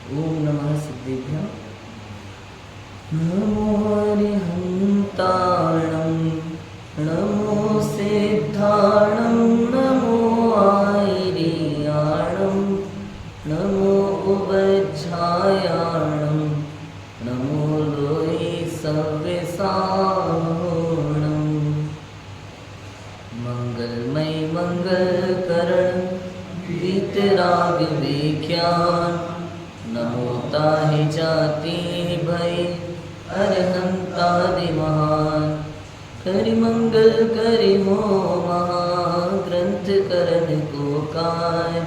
ओम नमः सिद्धिभ्यो। नमो हरिहन्ताणं नमो सिद्धाणं नमो आयर्याणं नमो उपध्यायाणं नमो लोये सव्यसारणं। मंगलमय मंगलकरण वीतराग विख्यान नमो ताहि जाति भय अरहंतादि महान। करि मंगल करि हो महाग्रंथ करण को काज।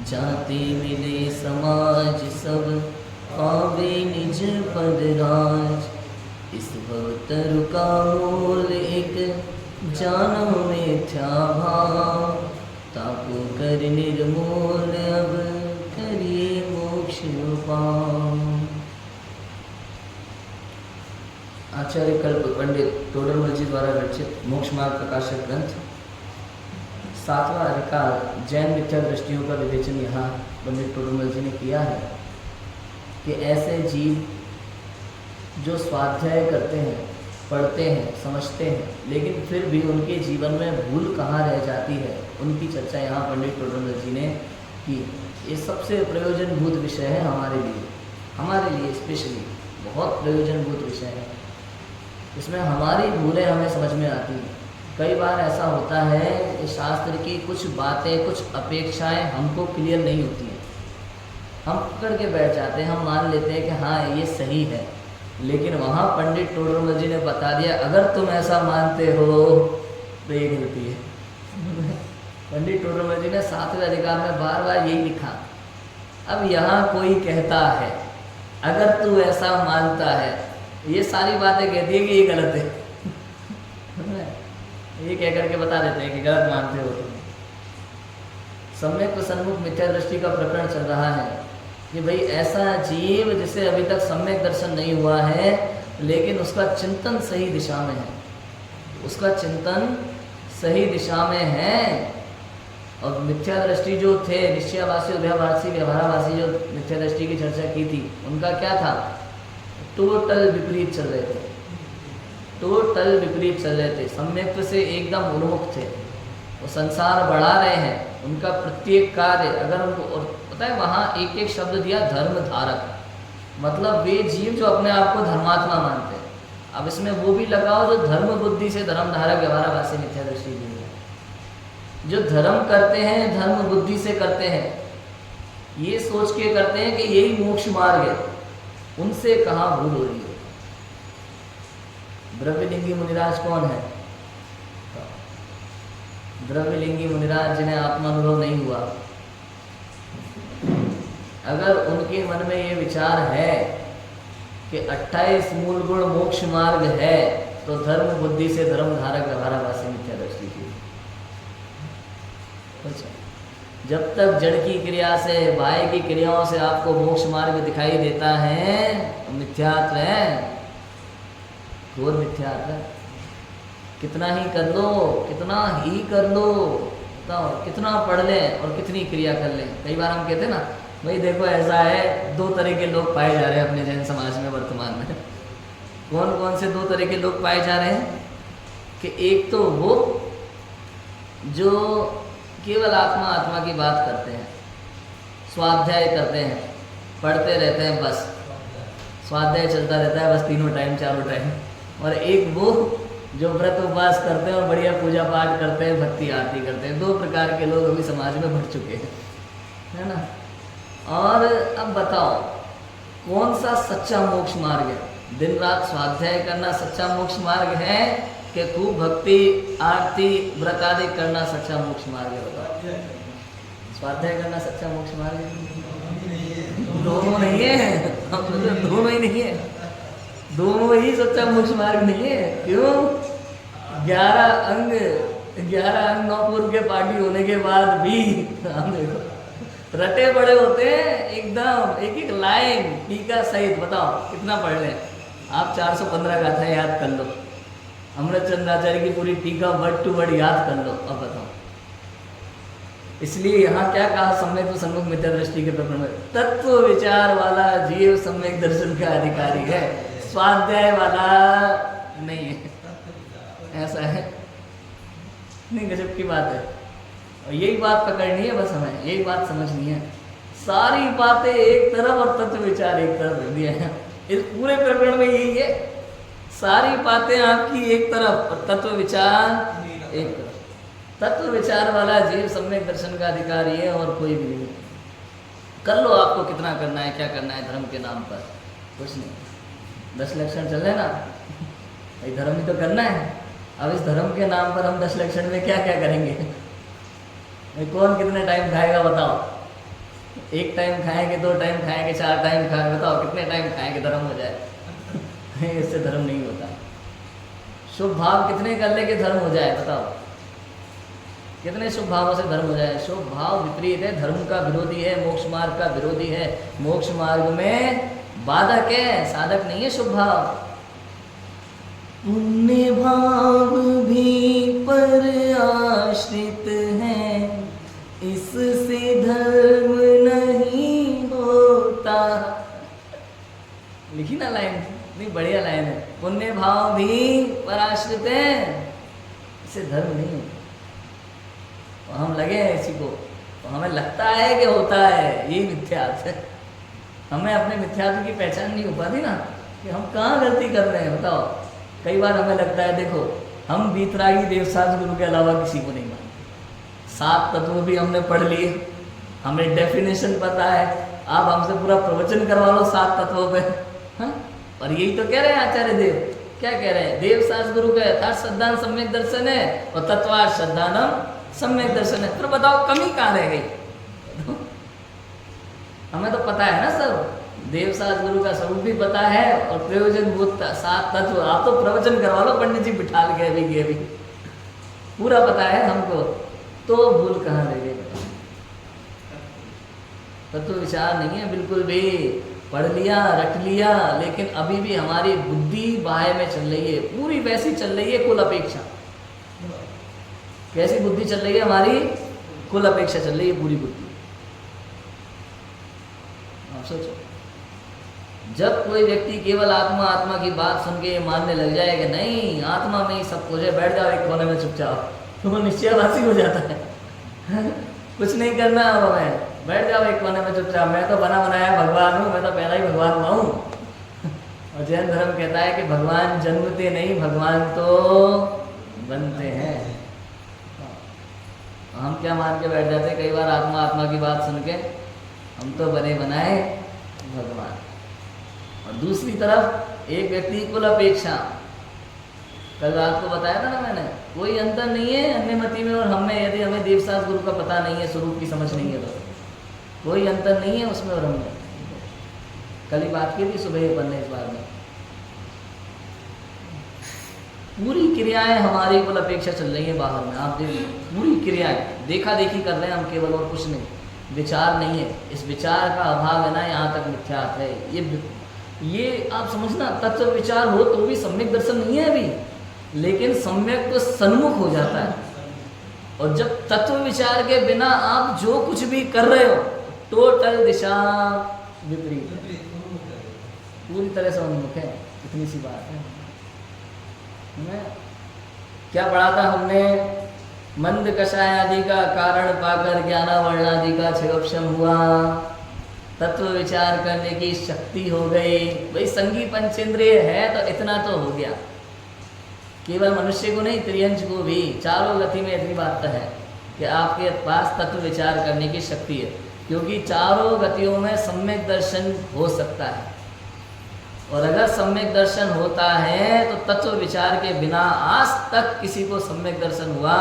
जाति मिले समाज सब पावे निज पद राज। इस भवतरु का मूल एक जानो मिथ्या भाव। ताको कर निर्मूल अब करिए मोक्ष उपाय। आचार्य कल्प पंडित टोडरमल जी द्वारा रचित मोक्ष मार्ग प्रकाशक ग्रंथ 7वां अधिकार जैन मिथ्या दृष्टियों का विवेचन यहाँ पंडित टोडरमल जी ने किया है कि ऐसे जीव जो स्वाध्याय करते हैं, पढ़ते हैं, समझते हैं, लेकिन फिर भी उनके जीवन में भूल कहाँ रह जाती है, उनकी चर्चा यहाँ पंडित टोडरमल जी ने की। ये सबसे प्रयोजनभूत विषय है हमारे लिए स्पेशली बहुत प्रयोजनभूत विषय है। इसमें हमारी भूलें हमें समझ में आती हैं। कई बार ऐसा होता है कि शास्त्र की कुछ बातें, कुछ अपेक्षाएं हमको क्लियर नहीं होती हैं। हम पकड़ के बैठ जाते हैं, हम मान लेते हैं कि हाँ ये सही है, लेकिन वहाँ पंडित टोडरमल जी ने बता दिया अगर तुम ऐसा मानते हो तो ये गलती है। पंडित टोडरमल जी ने 7वें अधिकार में बार बार यही लिखा। अब यहाँ कोई कहता है अगर तू ऐसा मानता है, ये सारी बातें कहती है कि ये गलत है। ये कह करके बता देते हैं कि गलत मानते हो तुम। सम्यक व सन्मुख मिथ्या दृष्टि का प्रकरण चल रहा है कि भाई ऐसा जीव जिसे अभी तक सम्यक दर्शन नहीं हुआ है, लेकिन उसका चिंतन सही दिशा में है, उसका चिंतन सही दिशा में है। और मिथ्या दृष्टि जो थे निश्चयवासी, अभ्याभासी, व्यवहाराभासी जो मिथ्या दृष्टि की चर्चा की थी, उनका क्या था? टोटल विपरीत चल रहे थे, टोटल विपरीत चल रहे थे। सम्यक से एकदम उन्मुख थे, वो संसार बढ़ा रहे हैं। उनका प्रत्येक कार्य अगर उनको, और पता है वहाँ एक एक शब्द दिया धर्म धारक, मतलब वे जीव जो अपने आप को धर्मात्मा मानते हैं। अब इसमें वो भी लगाओ जो धर्म बुद्धि से धर्म धारक व्यवहाराभासी मिथ्या दृष्टि भी है। जो धर्म करते हैं धर्म बुद्धि से करते हैं, ये सोच के करते हैं कि यही मोक्ष मार्ग है, उनसे कहाँ भूल हो रही है। द्रव्यलिंगी मुनिराज कौन है? द्रव्यलिंगी मुनिराज जिन्हें आत्मानुभव नहीं हुआ। अगर उनके मन में ये विचार है कि 28 मूल गुण मोक्ष मार्ग है, तो धर्म बुद्धि से धर्म धारक व्यवहाराभासी मिथ्या दृष्टि की। जब तक जड़ की क्रिया से, बाह्य की क्रियाओं से आपको मोक्ष मार्ग दिखाई देता है, तो मिथ्यात्व है, घोर मिथ्यात्व है। कितना ही कर लो, कितना ही कर लो, तो कितना पढ़ लें और कितनी क्रिया कर लें। कई बार हम कहते हैं ना, भाई देखो ऐसा है, 2 तरह के लोग पाए जा रहे हैं अपने जैन समाज में वर्तमान में। कौन कौन से 2 तरह के लोग पाए जा रहे हैं? कि एक तो वो जो केवल आत्मा आत्मा की बात करते हैं, स्वाध्याय करते हैं, पढ़ते रहते हैं, बस स्वाध्याय चलता रहता है, बस 3 टाइम 4 टाइम। और एक वो जो व्रत उपवास करते हैं और बढ़िया पूजा पाठ करते हैं, भक्ति आरती करते हैं। 2 प्रकार के लोग अभी समाज में बढ़ चुके हैं, है ना। और अब बताओ कौन सा सच्चा मोक्ष मार्ग है? दिन रात स्वाध्याय करना सच्चा मोक्ष मार्ग है कि खूब भक्ति आरती व्रत आदि करना सच्चा मोक्ष मार्ग है? बताओ, स्वाध्याय करना सच्चा मोक्ष मार्ग है? दोनों नहीं है, दोनों ही नहीं है, दोनों ही सच्चा मोक्ष मार्ग नहीं है। क्यों? 11 अंग 9 पूर्व के पार्टी होने के बाद भी हम देखो रटे बड़े होते हैं एकदम, एक एक लाइन टीका सहित। बताओ कितना पढ़ लें आप? 415 गाथा याद कर लो, अमृत चंद्राचार्य की पूरी टीका वर्ड टू वर्ड याद कर लो। अब बताओ इसलिए यहाँ क्या कहा सम्यक तो सन्मुख मिथ्या दृष्टि के प्रकरण में, तत्व विचार वाला जीव सम्यक दर्शन का अधिकारी है, स्वाध्याय वाला नहीं है। ऐसा है नहीं, गजब की बात है। और यही बात पकड़नी है, बस हमें यही बात समझनी है। सारी बातें एक तरफ और तत्व विचार एक तरफ रख दिया है। इस पूरे प्रकरण में यही है, सारी बातें आपकी एक तरफ और तत्व विचार एक तरफ। तत्व विचार वाला जीव सम्यक दर्शन का अधिकारी है और कोई भी नहीं। कर लो आपको कितना करना है, क्या करना है धर्म के नाम पर, कुछ नहीं। 10 लक्षण चल रहे ना, भाई धर्म ही तो करना है। अब इस धर्म के नाम पर हम 10 लक्षण में क्या क्या करेंगे? भाई कौन कितने टाइम खाएगा बताओ? 1 टाइम खाएंगे, 2 टाइम खाएंगे, 4 टाइम खाएंगे, बताओ कितने टाइम खाएंगे धर्म हो जाए? इससे धर्म नहीं होता। शुभ भाव कितने कर ले कि धर्म हो जाए बताओ? कितने शुभ भावों से धर्म हो जाए? शुभ भाव विपरीत है, धर्म का विरोधी है, मोक्ष मार्ग का विरोधी है। मोक्ष मार्ग में बाधक है, साधक नहीं है शुभ भाव। पुण्य भाव भी पर आश्रित है, इससे धर्म नहीं होता। लिखी ना लाइन, नहीं बढ़िया लाइन है। पुण्य भाव भी पर आश्रित है, इससे धर्म नहीं होता। हम लगे हैं इसी को, तो हमें लगता है कि होता है, ये मिथ्यात्व है। हमें अपने मिथ्यात्व की पहचान नहीं हो पाती ना, कि हम कहाँ गलती कर रहे हैं बताओ। कई बार हमें लगता है, देखो हम वीतरागी देवसाज गुरु के अलावा किसी को नहीं मानते। 7 तत्व भी हमने पढ़ लिए, हमें डेफिनेशन पता है। आप हमसे पूरा प्रवचन करवा लो 7 तत्वों पे, हाँ? और यही तो कह रहे हैं आचार्य देव। क्या कह रहे हैं? देवसाज गुरु का यथार्थ श्रद्धान सम्यक दर्शन है और तत्वार्थ श्रद्धानम सम्यक दर्शन है। फिर बताओ कमी कहाँ रह गई? हमें तो पता है ना सब, देवसाज गुरु का स्वरूप भी पता है और प्रयोजन भूत 7 तत्व। आप तो प्रवचन करवा लो पंडित जी बिठा के, अभी पूरा पता है हमको, तो भूल कहाँ रह गई? तत्व विचार नहीं है बिल्कुल भी। पढ़ लिया, रट लिया, लेकिन अभी भी हमारी बुद्धि बाह्य में चल रही है, पूरी वैसी चल रही है कुल अपेक्षा। कैसी बुद्धि चल रही है हमारी? कुल अपेक्षा चल रही है पूरी बुद्धि। आप सोचो, जब कोई व्यक्ति केवल आत्मा आत्मा की बात सुन के मानने लग जाए कि नहीं आत्मा में ही सब कुछ है, बैठ जाओ एक कोने में चुपचाप, तो वो निश्चयवासी हो जाता है। कुछ नहीं करना अब हमें, बैठ जाओ एक कोने में चुपचाप, मैं तो बना बनाया भगवान हूँ, मैं तो पहला ही भगवान हुआ हूँ। और जैन धर्म कहता है कि भगवान जन्मते नहीं, भगवान तो बनते हैं। हम क्या मान के बैठ जाते हैं कई बार आत्मा आत्मा की बात सुन के, हम तो बने बनाए भगवान। और दूसरी तरफ एक व्यक्ति कुल अपेक्षा, कल रात को बताया था ना मैंने, कोई अंतर नहीं है अन्यमति में और हम में। यदि हमें देवसाज गुरु का पता नहीं है, स्वरूप की समझ नहीं है, तो कोई अंतर नहीं है उसमें और हमें। कल ही बात की थी सुबह अपन ने इस बारे में। पूरी क्रियाएं हमारी कुल अपेक्षा चल रही है बाहर में, आप देखिए पूरी क्रियाएं देखा देखी कर रहे हैं हम केवल, और कुछ नहीं। विचार नहीं है, इस विचार का अभाव है ना, यहाँ तक मिथ्यात्व है। ये आप समझना, तत्व विचार हो तो भी सम्यक दर्शन नहीं है अभी, लेकिन सम्यक तो सन्मुख हो जाता है। और जब तत्व विचार के बिना आप जो कुछ भी कर रहे हो, टोटल दिशा विपरीत है, पूरी तरह से उन्मुख है। इतनी सी बात है। क्या पढ़ा था हमने? मंद कषाय आदि का कारण पाकर ज्ञानावरणादि का क्षयोपशम हुआ, तत्व विचार करने की शक्ति हो गई। भाई संगी पंचेंद्रिय है तो इतना तो हो गया, केवल मनुष्य को नहीं त्रियंच को भी, चारों गति में इतनी बात है कि आपके पास तत्व विचार करने की शक्ति है, क्योंकि चारों गतियों में सम्यक दर्शन हो सकता है। और अगर सम्यक दर्शन होता है तो तत्व विचार के बिना आज तक किसी को सम्यक दर्शन हुआ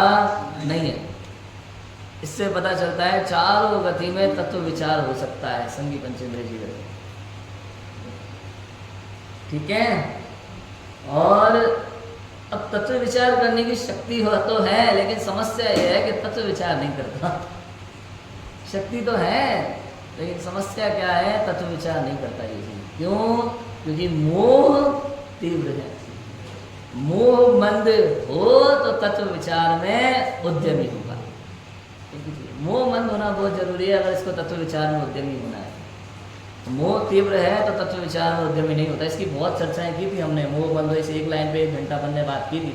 नहीं है। इससे पता चलता है चारों गति में तत्व विचार हो सकता है संगी पंचेंद्रिय जीवन। ठीक है। और अब तत्व विचार करने की शक्ति हो तो है, लेकिन समस्या यह है कि तत्व विचार नहीं करता। शक्ति तो है लेकिन समस्या क्या है? तत्व विचार नहीं करता ये चीज। क्यों? क्योंकि मोह तीव्र है। मोह मंद हो तो तत्व विचार में उद्यमी होगा। मोह बंद होना बहुत जरूरी है अगर इसको तत्व विचार में उद्यमी होना है। मोह तीव्र है तो तत्व विचार में उद्यमी नहीं होता। इसकी बहुत चर्चाएं की थी हमने। मोह बंद हो, इसे एक लाइन पे 1 घंटा हमने बात की थी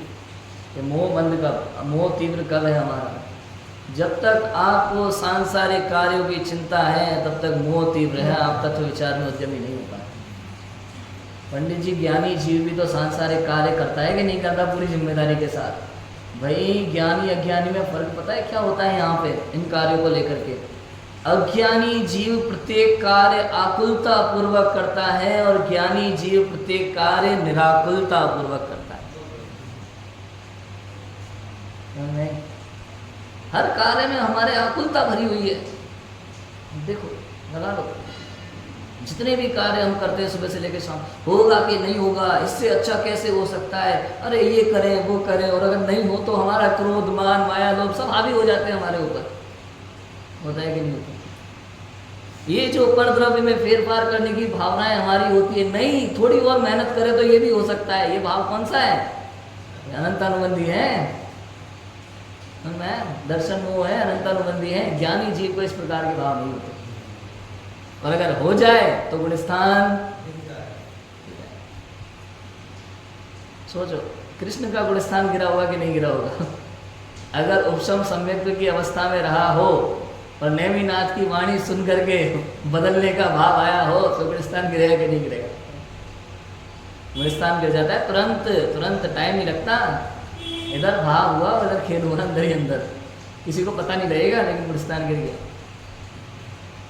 कि मोह बंद कब, मोह तीव्र कब है हमारा। जब तक आपको सांसारिक कार्यों की चिंता है तब तक मोह तीव्र है, आप तत्व विचार में उद्यमी नहीं हो पाए। पंडित जी, ज्ञानी जीव भी तो सांसारिक कार्य करता है कि नहीं करता पूरी जिम्मेदारी के साथ। भाई ज्ञानी अज्ञानी में फर्क पता है क्या होता है यहाँ पे इन कार्यों को लेकर के? अज्ञानी जीव प्रत्येक कार्य आकुलता पूर्वक करता है और ज्ञानी जीव प्रत्येक कार्य निराकुलता पूर्वक करता है। हर कार्य में हमारे आकुलता भरी हुई है। देखो लगा लो, जितने भी कार्य हम करते हैं सुबह से लेकर शाम, होगा कि नहीं होगा, इससे अच्छा कैसे हो सकता है, अरे ये करें वो करें, और अगर नहीं हो तो हमारा क्रोध मान माया लोभ सब हावी हो जाते हैं हमारे ऊपर। होता है कि नहीं होता? ये जो परद्रव्य में फेरफार करने की भावनाएं हमारी होती है, नहीं थोड़ी और मेहनत करें तो ये भी हो सकता है, ये भाव कौन सा है? अनंतानुबंधी है, दर्शन मोह है, अनंतानुबंधी है। ज्ञानी जीव को इस प्रकार के भाव नहीं होते, और अगर हो जाए तो गुणस्थान। सोचो कृष्ण का गुणस्थान गिरा होगा कि नहीं गिरा होगा? अगर उपशम सम्यक्त्व की अवस्था में रहा हो और नेमिनाथ की वाणी सुन करके बदलने का भाव आया हो तो गुणस्थान गिरेगा कि नहीं गिरेगा? गुणस्थान गिर जाता है तुरंत, टाइम नहीं लगता। इधर भाव हुआ और इधर खेल हुआ, अंदर ही अंदर, किसी को पता नहीं लगेगा, लेकिन गुणस्थान गिर गया।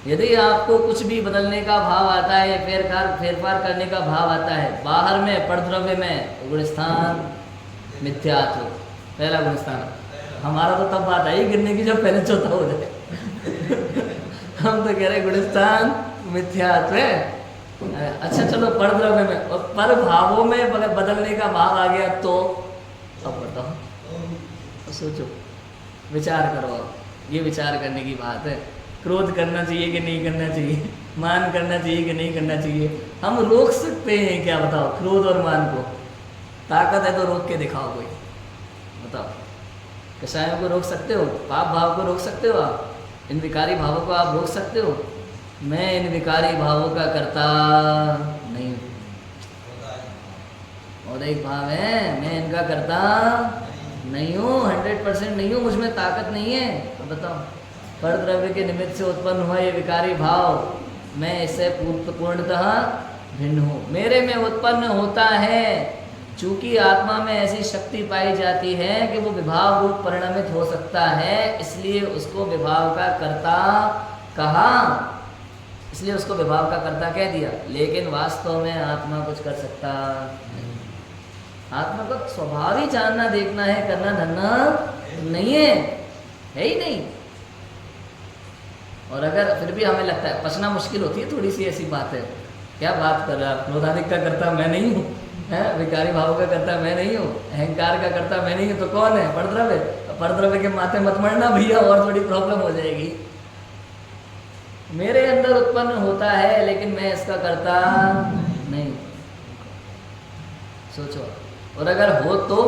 यदि आपको कुछ भी बदलने का भाव आता है, फेरफार करने का भाव आता है, बाहर में परद्रव्य में, गुणस्थान मिथ्यात्व, पहला गुणस्थान। हमारा तो तब बात आई गिरने की जब पहले चौथा हो जाए। हम तो कह रहे गुणस्थान मिथ्यात्व है। अच्छा चलो परद्रव्य में, और पर भावों में बदलने का भाव आ गया तो अब बताओ, तो सोचो, विचार करो। ये विचार करने की बात है। क्रोध करना चाहिए कि नहीं करना चाहिए, मान करना चाहिए कि नहीं करना चाहिए। हम रोक सकते हैं क्या? बताओ, क्रोध और मान को ताकत है तो रोक के दिखाओ कोई, बताओ। कषायों को रोक सकते हो, पाप भाव को रोक सकते हो, आप इन विकारी भावों को आप रोक सकते हो? मैं इन विकारी भावों का करता नहीं हूँ। और एक भाव है, मैं इनका करता नहीं हूँ, 100% नहीं हूँ, मुझमें ताकत नहीं है। तो बताओ, परद्रव्य के निमित्त से उत्पन्न हुआ ये विकारी भाव, मैं इससे पूर्णतः भिन्न हूँ। मेरे में उत्पन्न होता है, चूंकि आत्मा में ऐसी शक्ति पाई जाती है कि वो विभाव रूप परिणमित हो सकता है, इसलिए उसको विभाव का कर्ता कहा, इसलिए उसको विभाव का कर्ता कह दिया। लेकिन वास्तव में आत्मा कुछ कर सकता नहीं। आत्मा का स्वभाव ही जानना, देखना है, करना धरना नहीं है ही नहीं। और अगर फिर भी हमें लगता है, पचना मुश्किल होती है थोड़ी सी, ऐसी बात है। क्या बात कर रहे हैं आप? क्रोधाधिक का करता मैं नहीं हूँ, विकारी भाव का करता मैं नहीं हूँ, अहंकार का करता मैं नहीं हूँ, तो कौन है? परद्रव्य। परद्रव्य के माथे मत मरना भैया, और थोड़ी प्रॉब्लम हो जाएगी। मेरे अंदर उत्पन्न होता है लेकिन मैं इसका करता नहीं। सोचो, और अगर हो तो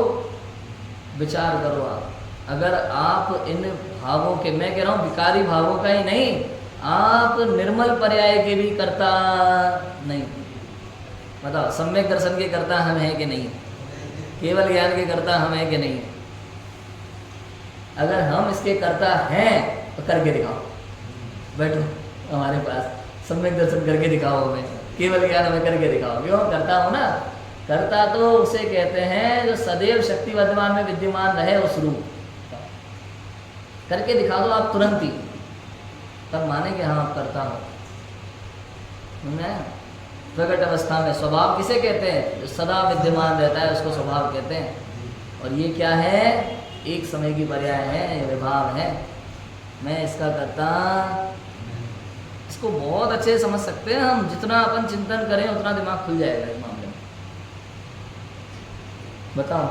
विचार करो आप। अगर आप इन भावों के, मैं कह रहा हूँ विकारी भावों का ही नहीं, आप निर्मल पर्याय के भी करता नहीं। बताओ, सम्यक दर्शन के करता हम हैं कि नहीं? केवल ज्ञान के करता हम हैं कि नहीं? अगर हम इसके करता हैं तो करके दिखाओ, बैठो हमारे पास, सम्यक दर्शन करके दिखाओ हमें, केवल ज्ञान हमें करके दिखाओ। क्यों? करता हो ना। करता तो उसे कहते हैं जो सदैव शक्ति वर्तमान में विद्यमान रहे उस रूप। करके दिखा दो आप तुरंत ही, तब मानेंगे हाँ आप करता हो। प्रकट अवस्था में स्वभाव किसे कहते हैं? जो सदा विद्यमान रहता है उसको स्वभाव कहते हैं। और ये क्या है? एक समय की पर्याय है, ये विभाव है। मैं इसका करता, इसको बहुत अच्छे से समझ सकते हैं हम। जितना अपन चिंतन करें उतना दिमाग खुल जाएगा इस मामले में। बताओ,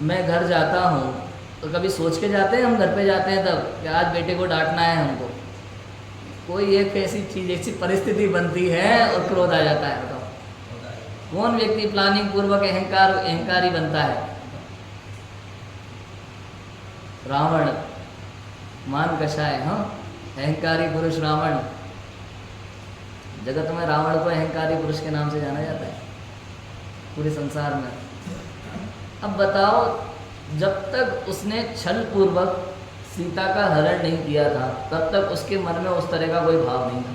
मैं घर जाता हूँ तो कभी सोच के जाते हैं हम घर पे जाते हैं तब कि आज बेटे को डांटना है हमको? कोई एक ऐसी चीज, ऐसी परिस्थिति बनती है और क्रोध आ जाता है। बताओ, कौन व्यक्ति प्लानिंग पूर्वक अहंकारी बनता है? रावण मान कषाय। हाँ, अहंकारी पुरुष रावण, जगत में रावण को अहंकारी पुरुष के नाम से जाना जाता है पूरे संसार में। अब बताओ, जब तक उसने छल पूर्वक सीता का हरण नहीं किया था तब तक उसके मन में उस तरह का कोई भाव नहीं था।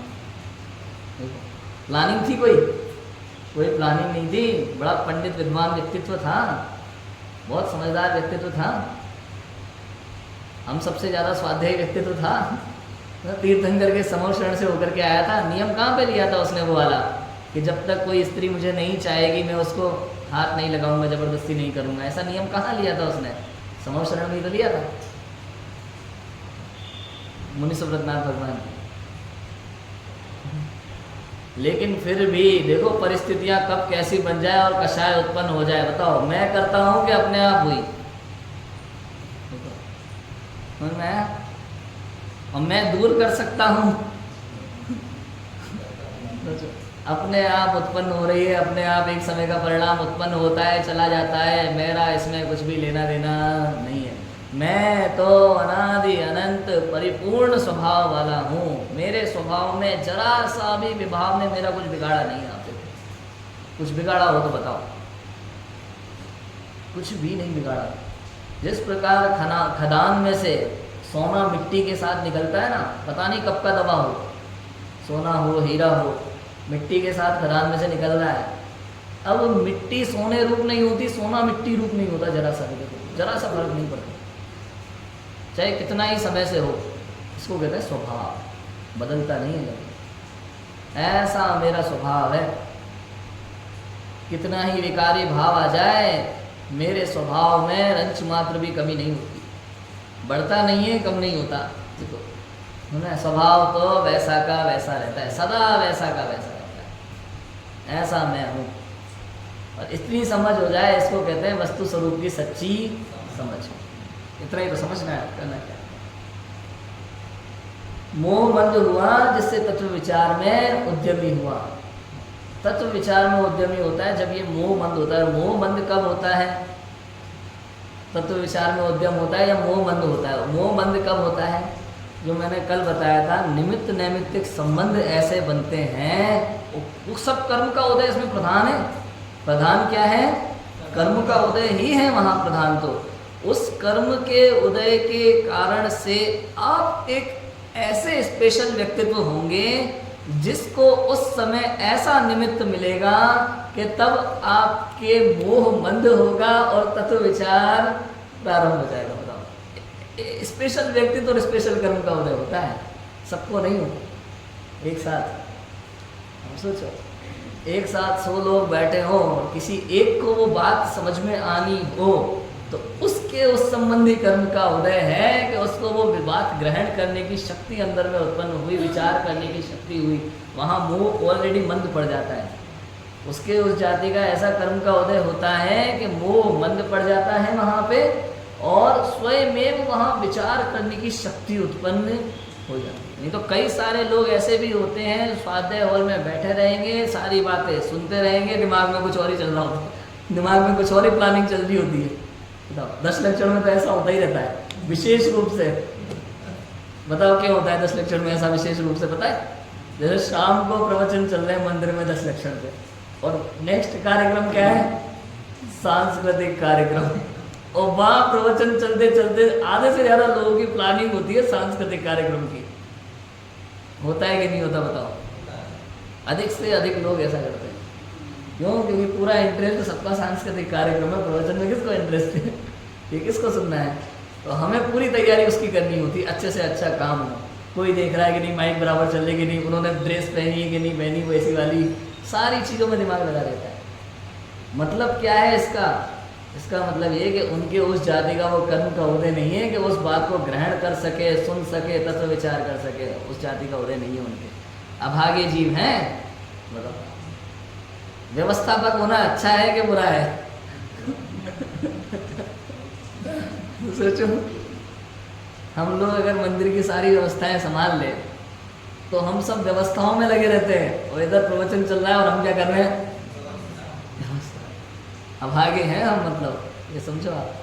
प्लानिंग थी कोई प्लानिंग नहीं थी। बड़ा पंडित विद्वान व्यक्तित्व था, बहुत समझदार व्यक्तित्व था, हम सबसे ज़्यादा स्वाध्यायी व्यक्तित्व था। तीर्थंकर के समूह शरण से होकर के आया था। नियम कहाँ पे लिया था उसने वो वाला कि जब तक कोई स्त्री मुझे नहीं चाहेगी मैं उसको हाथ नहीं लगाऊंगा, जबरदस्ती नहीं करूंगा। ऐसा नियम कहाँ लिया था उसने? समूह शरण में तो लिया था मुनि सुब्रतनाथ भगवान। लेकिन फिर भी देखो परिस्थितियां कब कैसी बन जाए और कषाय उत्पन्न हो जाए। बताओ, मैं करता हूं कि अपने आप हुई? मैं दूर कर सकता हूं अपने आप उत्पन्न हो रही है, अपने आप एक समय का परिणाम उत्पन्न होता है, चला जाता है। मेरा इसमें कुछ भी लेना देना नहीं है। मैं तो अनादि अनंत परिपूर्ण स्वभाव वाला हूँ। मेरे स्वभाव में जरा सा भी विभाव ने मेरा कुछ बिगाड़ा नहीं है। आप कुछ बिगाड़ा हो तो बताओ? कुछ भी नहीं बिगाड़ा। जिस प्रकार खदान में से सोना मिट्टी के साथ निकलता है ना, पता नहीं कब का दबा हो, सोना हो हीरा हो, मिट्टी के साथ खदान में से निकल रहा है। अब मिट्टी सोने रूप नहीं होती, सोना मिट्टी रूप नहीं होता, जरा सा फर्क नहीं पड़ता, चाहे कितना ही समय से हो। इसको कहते हैं स्वभाव, बदलता नहीं है। ऐसा मेरा स्वभाव है। कितना ही विकारी भाव आ जाए, मेरे स्वभाव में रंच मात्र भी कमी नहीं होती, बढ़ता नहीं है, कम नहीं होता। देखो है, स्वभाव तो वैसा का वैसा रहता है, सदा वैसा का वैसा रहता है। ऐसा मैं हूँ। और इतनी समझ हो जाए, इसको कहते हैं वस्तु स्वरूप की सच्ची समझ। इतना ही तो समझना है, करना क्या। मोह मंद हुआ जिससे तत्व विचार में उद्यमी हुआ। तत्व विचार में उद्यमी होता है जब ये मोह मंद होता है। मोह मंद कब होता है? तत्व विचार में उद्यम होता है या मोह मंद होता है? मोह मंद कब होता है? जो मैंने कल बताया था, निमित्त नैमित्तिक संबंध ऐसे बनते हैं। वो सब कर्म का उदय इसमें प्रधान है। प्रधान क्या है? कर्म का उदय ही है वहाँ प्रधान। तो उस कर्म के उदय के कारण से आप एक ऐसे स्पेशल व्यक्तित्व होंगे जिसको उस समय ऐसा निमित्त मिलेगा कि तब आपके मोह मंद होगा और तत्व विचार प्रारंभ हो जाएगा। बताओ, स्पेशल व्यक्तित्व और स्पेशल कर्म का उदय होता है, सबको नहीं होता एक साथ। हम सोचो, एक साथ 100 लोग बैठे हो, किसी एक को वो बात समझ में आनी हो तो उसके उस संबंधी कर्म का उदय है कि उसको वो बात ग्रहण करने की शक्ति अंदर में उत्पन्न हुई, विचार करने की शक्ति हुई। वहाँ मोह ऑलरेडी मंद पड़ जाता है। उसके उस जाति का ऐसा कर्म का उदय होता है कि मोह मंद पड़ जाता है वहाँ पे, और स्वयं वहाँ विचार करने की शक्ति उत्पन्न हो जाती है। नहीं तो कई सारे लोग ऐसे भी होते हैं, स्वाध्याय हॉल में बैठे रहेंगे, सारी बातें सुनते रहेंगे, दिमाग में कुछ और ही चल रहा होता है, दिमाग में कुछ और ही प्लानिंग चल रही होती है। बताओ, 10 लक्षण में तो ऐसा होता ही रहता है विशेष रूप से। बताओ क्या होता है 10 लक्षण में ऐसा विशेष रूप से? पता है, जैसे शाम को प्रवचन चल रहे हैं मंदिर में 10 लक्षण पे, और नेक्स्ट कार्यक्रम क्या है? सांस्कृतिक कार्यक्रम। और वहाँ प्रवचन चलते चलते आधे से ज़्यादा लोगों की प्लानिंग होती है सांस्कृतिक कार्यक्रम की। होता है कि नहीं होता? बताओ। अधिक से अधिक लोग ऐसा करते हैं। क्यों? क्योंकि पूरा इंटरेस्ट सबका सांस्कृतिक कार्यक्रम है। प्रवचन में किसको इंटरेस्ट है? ये किसको सुनना है? तो हमें पूरी तैयारी उसकी करनी होती है, अच्छे से अच्छा काम हो। कोई देख रहा है कि नहीं माइक बराबर चल रही कि नहीं, उन्होंने ड्रेस पहनी है कि नहीं पहनी, वैसी वाली सारी चीज़ों में दिमाग लगा रहता है। मतलब क्या है इसका? इसका मतलब ये कि उनके उस जाति का वो कर्म का उदय नहीं है कि उस बात को ग्रहण कर सके, सुन सके, तत्व विचार कर सके। उस जाति का उदय नहीं है उनके। अभागे जीव हैं। बताओ, व्यवस्थापक होना अच्छा है कि बुरा है? सोचो, हम लोग अगर मंदिर की सारी व्यवस्थाएं संभाल ले तो हम सब व्यवस्थाओं में लगे रहते हैं, और इधर प्रवचन चल रहा है और हम क्या कर रहे हैं? अभागे हैं हम। मतलब ये समझो आप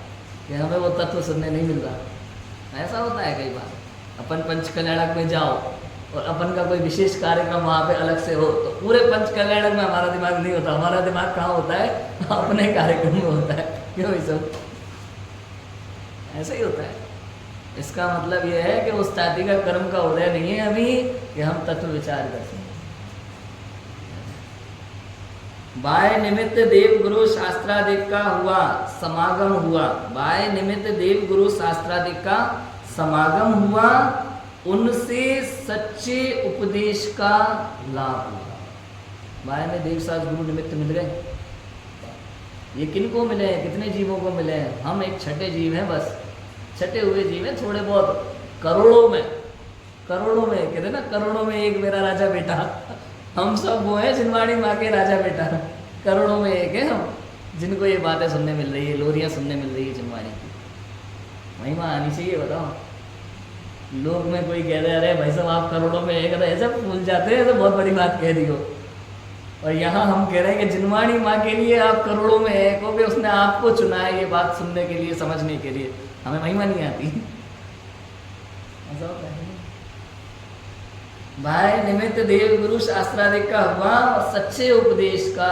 कि हमें वो तत्व सुनने नहीं मिल रहा। ऐसा होता है कई बार। अपन पंच कल्याणक में जाओ और अपन का कोई विशेष कार्यक्रम वहाँ पे अलग से हो, तो पूरे पंच कल्याणक में हमारा दिमाग नहीं होता। हमारा दिमाग कहाँ होता है? अपने कार्यक्रम में होता है। क्यों ये सब ऐसा ही होता है। इसका मतलब यह है कि उस जाति का कर्म का उदय नहीं है अभी कि हम तत्व विचार कर सकें। बाय निमित्त देव गुरु शास्त्रादिक का हुआ समागम हुआ, बाय निमित्त देव गुरु शास्त्रादिक का समागम हुआ, उनसे सच्चे उपदेश का लाभ हुआ। बाय में देव शास्त्र गुरु निमित्त मिल गए। ये किन को मिले हैं? कितने जीवों को मिले हैं? हम एक छठे जीव हैं, बस छठे हुए जीव हैं, थोड़े बहुत करोड़ों में कहते ना, करोड़ों में एक मेरा राजा बेटा। हम सब वो हैं जिनवाणी माँ के राजा बेटा, करोड़ों में एक है हम, जिनको ये बातें सुनने मिल रही है, लोरियाँ सुनने मिल रही है जिनवाणी की। महिमा आनी चाहिए। बताओ, लोग में कोई कह रहे अरे भाई साहब आप करोड़ों में एक, ऐसा भूल जाते हैं तो बहुत बड़ी बात कह दी हो। और यहाँ हम कह रहे हैं कि जिनवाणी माँ के लिए आप करोड़ों में एक हो, कि उसने आपको चुना है ये बात सुनने के लिए, समझने के लिए। हमें महिमा नहीं आती, ऐसा होता है। भाई निमित्त देव गुरु शास्त्रादिक का हुआ और सच्चे उपदेश का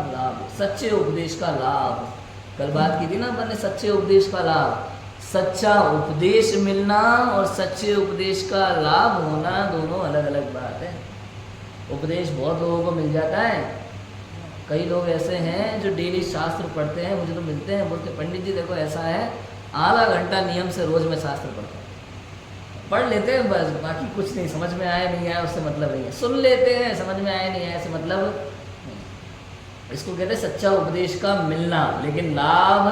लाभ, सच्चे उपदेश का लाभ। कल बात की थी ना अपन ने, सच्चे उपदेश का लाभ। सच्चा उपदेश मिलना और सच्चे उपदेश का लाभ होना दोनों अलग अलग बात है। उपदेश बहुत लोगों को मिल जाता है। कई लोग ऐसे हैं जो डेली शास्त्र पढ़ते हैं, मुझे तो मिलते हैं, बोलते पंडित जी देखो ऐसा है, आधा घंटा नियम से रोज में शास्त्र पढ़ता हूँ। पढ़ लेते हैं बस, बाकी कुछ नहीं, समझ में आया नहीं आया उससे मतलब नहीं है। सुन लेते हैं, समझ में आया नहीं आया इससे मतलब नहीं। इसको कहते हैं सच्चा उपदेश का मिलना, लेकिन लाभ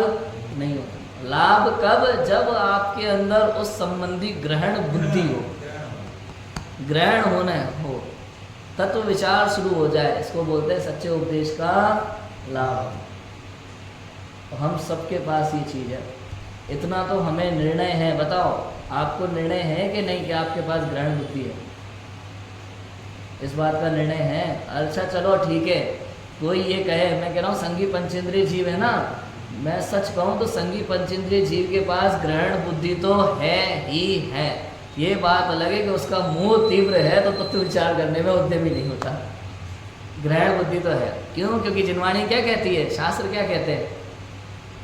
नहीं होता। लाभ कब? जब आपके अंदर उस संबंधी ग्रहण बुद्धि हो, ग्रहण होना हो, तत्व विचार शुरू हो जाए, इसको बोलते हैं सच्चे उपदेश का लाभ। तो हम सबके पास ये चीज़ है। इतना तो हमें निर्णय है। बताओ आपको निर्णय है कि नहीं कि आपके पास ग्रहण बुद्धि है? इस बात का निर्णय है? अच्छा चलो ठीक है, कोई ये कहे, मैं कह रहा हूँ संगी पंचेंद्रिय जीव है ना, मैं सच कहूँ तो संगी पंचेंद्रिय जीव के पास ग्रहण बुद्धि तो है ही है। ये बात अलग है कि उसका मोह तीव्र है तो तत्व विचार करने में उद्यमी नहीं होता। ग्रहण बुद्धि तो है। क्यों? क्योंकि जिनवाणी क्या कहती है, शास्त्र क्या कहते हैं?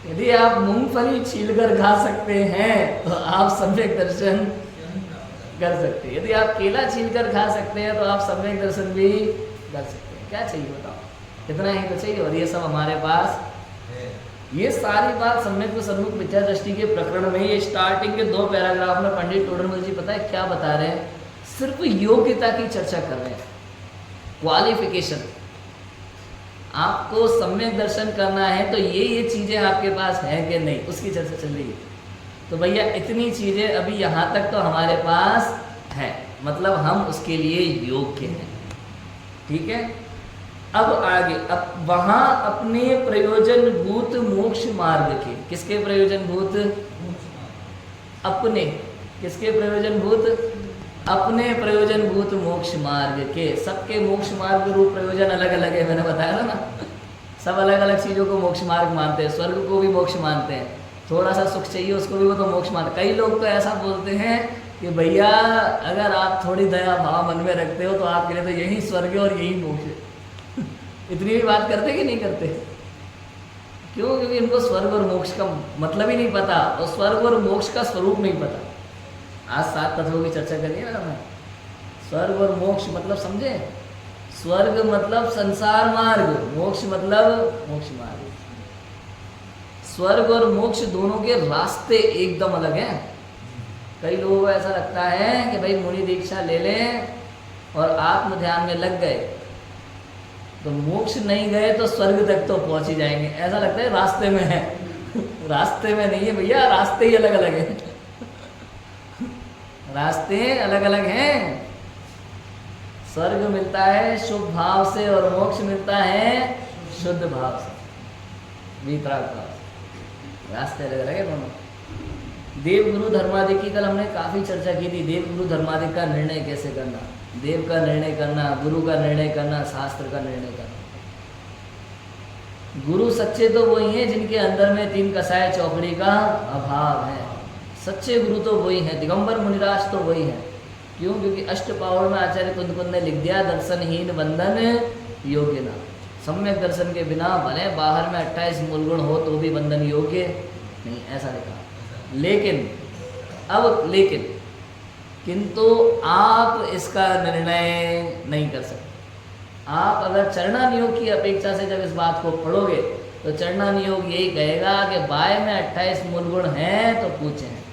यदि आप मूंगफली छीलकर खा सकते हैं तो आप सम्यक दर्शन कर सकते हैं। यदि आप केला छीलकर खा सकते हैं तो आप सम्यक दर्शन भी कर सकते हैं। क्या चाहिए बताओ? इतना ही तो चाहिए। और ये सब हमारे पास है। ये सारी बात सम्यक सन्मुख मिथ्या दृष्टि के प्रकरण में, ये स्टार्टिंग के 2 पैराग्राफ में पंडित टोडरमल जी पता है क्या बता रहे हैं? सिर्फ योग्यता की चर्चा कर रहे हैं, क्वालिफिकेशन। आपको सम्यक दर्शन करना है तो ये चीज़ें आपके पास हैं कि नहीं, उसकी चर्चा चल रही है। तो भैया इतनी चीज़ें अभी यहाँ तक तो हमारे पास है, मतलब हम उसके लिए योग्य हैं। ठीक है, अब आगे, अब वहाँ अपने प्रयोजन भूत मोक्ष मार्ग के, किसके प्रयोजन भूत? अपने, किसके प्रयोजन भूत? अपने प्रयोजन भूत मोक्ष मार्ग के। सबके मोक्ष मार्ग रूप प्रयोजन अलग अलग है, मैंने बताया था ना। सब अलग अलग चीज़ों को मोक्ष मार्ग मानते हैं। स्वर्ग को भी मोक्ष मानते हैं, थोड़ा सा सुख चाहिए उसको भी वो तो मोक्ष मानते। कई लोग तो ऐसा बोलते हैं कि भैया अगर आप थोड़ी दया भाव मन में रखते हो तो आपके लिए तो यही स्वर्ग है और यही मोक्ष है। इतनी भी बात करते कि नहीं करते? क्यों? क्योंकि इनको स्वर्ग और मोक्ष का मतलब ही नहीं पता, और स्वर्ग और मोक्ष का स्वरूप नहीं पता। आज 7 तत्वों की चर्चा करिए ना मैं। स्वर्ग और मोक्ष मतलब समझे? स्वर्ग मतलब संसार मार्ग, मोक्ष मतलब मोक्ष मार्ग। स्वर्ग और मोक्ष दोनों के रास्ते एकदम अलग हैं। कई लोगों को ऐसा लगता है कि भाई मुनि दीक्षा ले लें और आत्म ध्यान में लग गए तो मोक्ष नहीं गए तो स्वर्ग तक तो पहुंच ही जाएंगे। ऐसा लगता है रास्ते में है। रास्ते में नहीं है भैया, रास्ते ही अलग अलग हैं। रास्ते अलग अलग हैं। स्वर्ग मिलता है शुभ भाव से और मोक्ष मिलता है शुद्ध भाव से, वितराग भाव से। रास्ते अलग अलग है दोनों। देव गुरु धर्मादि की कल हमने काफी चर्चा की थी। देव गुरु धर्मादि का निर्णय कैसे करना, देव का निर्णय करना, गुरु का निर्णय करना, शास्त्र का निर्णय करना। गुरु सच्चे तो वही हैं जिनके अंदर में 3 कसाय चौकड़ी का अभाव है। सच्चे गुरु तो वही हैं, दिगंबर मुनिराज तो वही हैं। क्यों? क्योंकि अष्टपावड़ में आचार्य कुंद ने लिख दिया, दर्शनहीन बंधन योग्य ना। सम्यक दर्शन के बिना भले बाहर में 28 मूल गुण हो तो भी बंधन योग्य नहीं, ऐसा लिखा। लेकिन किंतु आप इसका निर्णय नहीं कर सकते। आप अगर चरणानियोग की अपेक्षा से जब इस बात को पढ़ोगे तो चरणानियोग यही कहेगा कि बाय में 28 मूल गुण हैं तो पूछे हैं,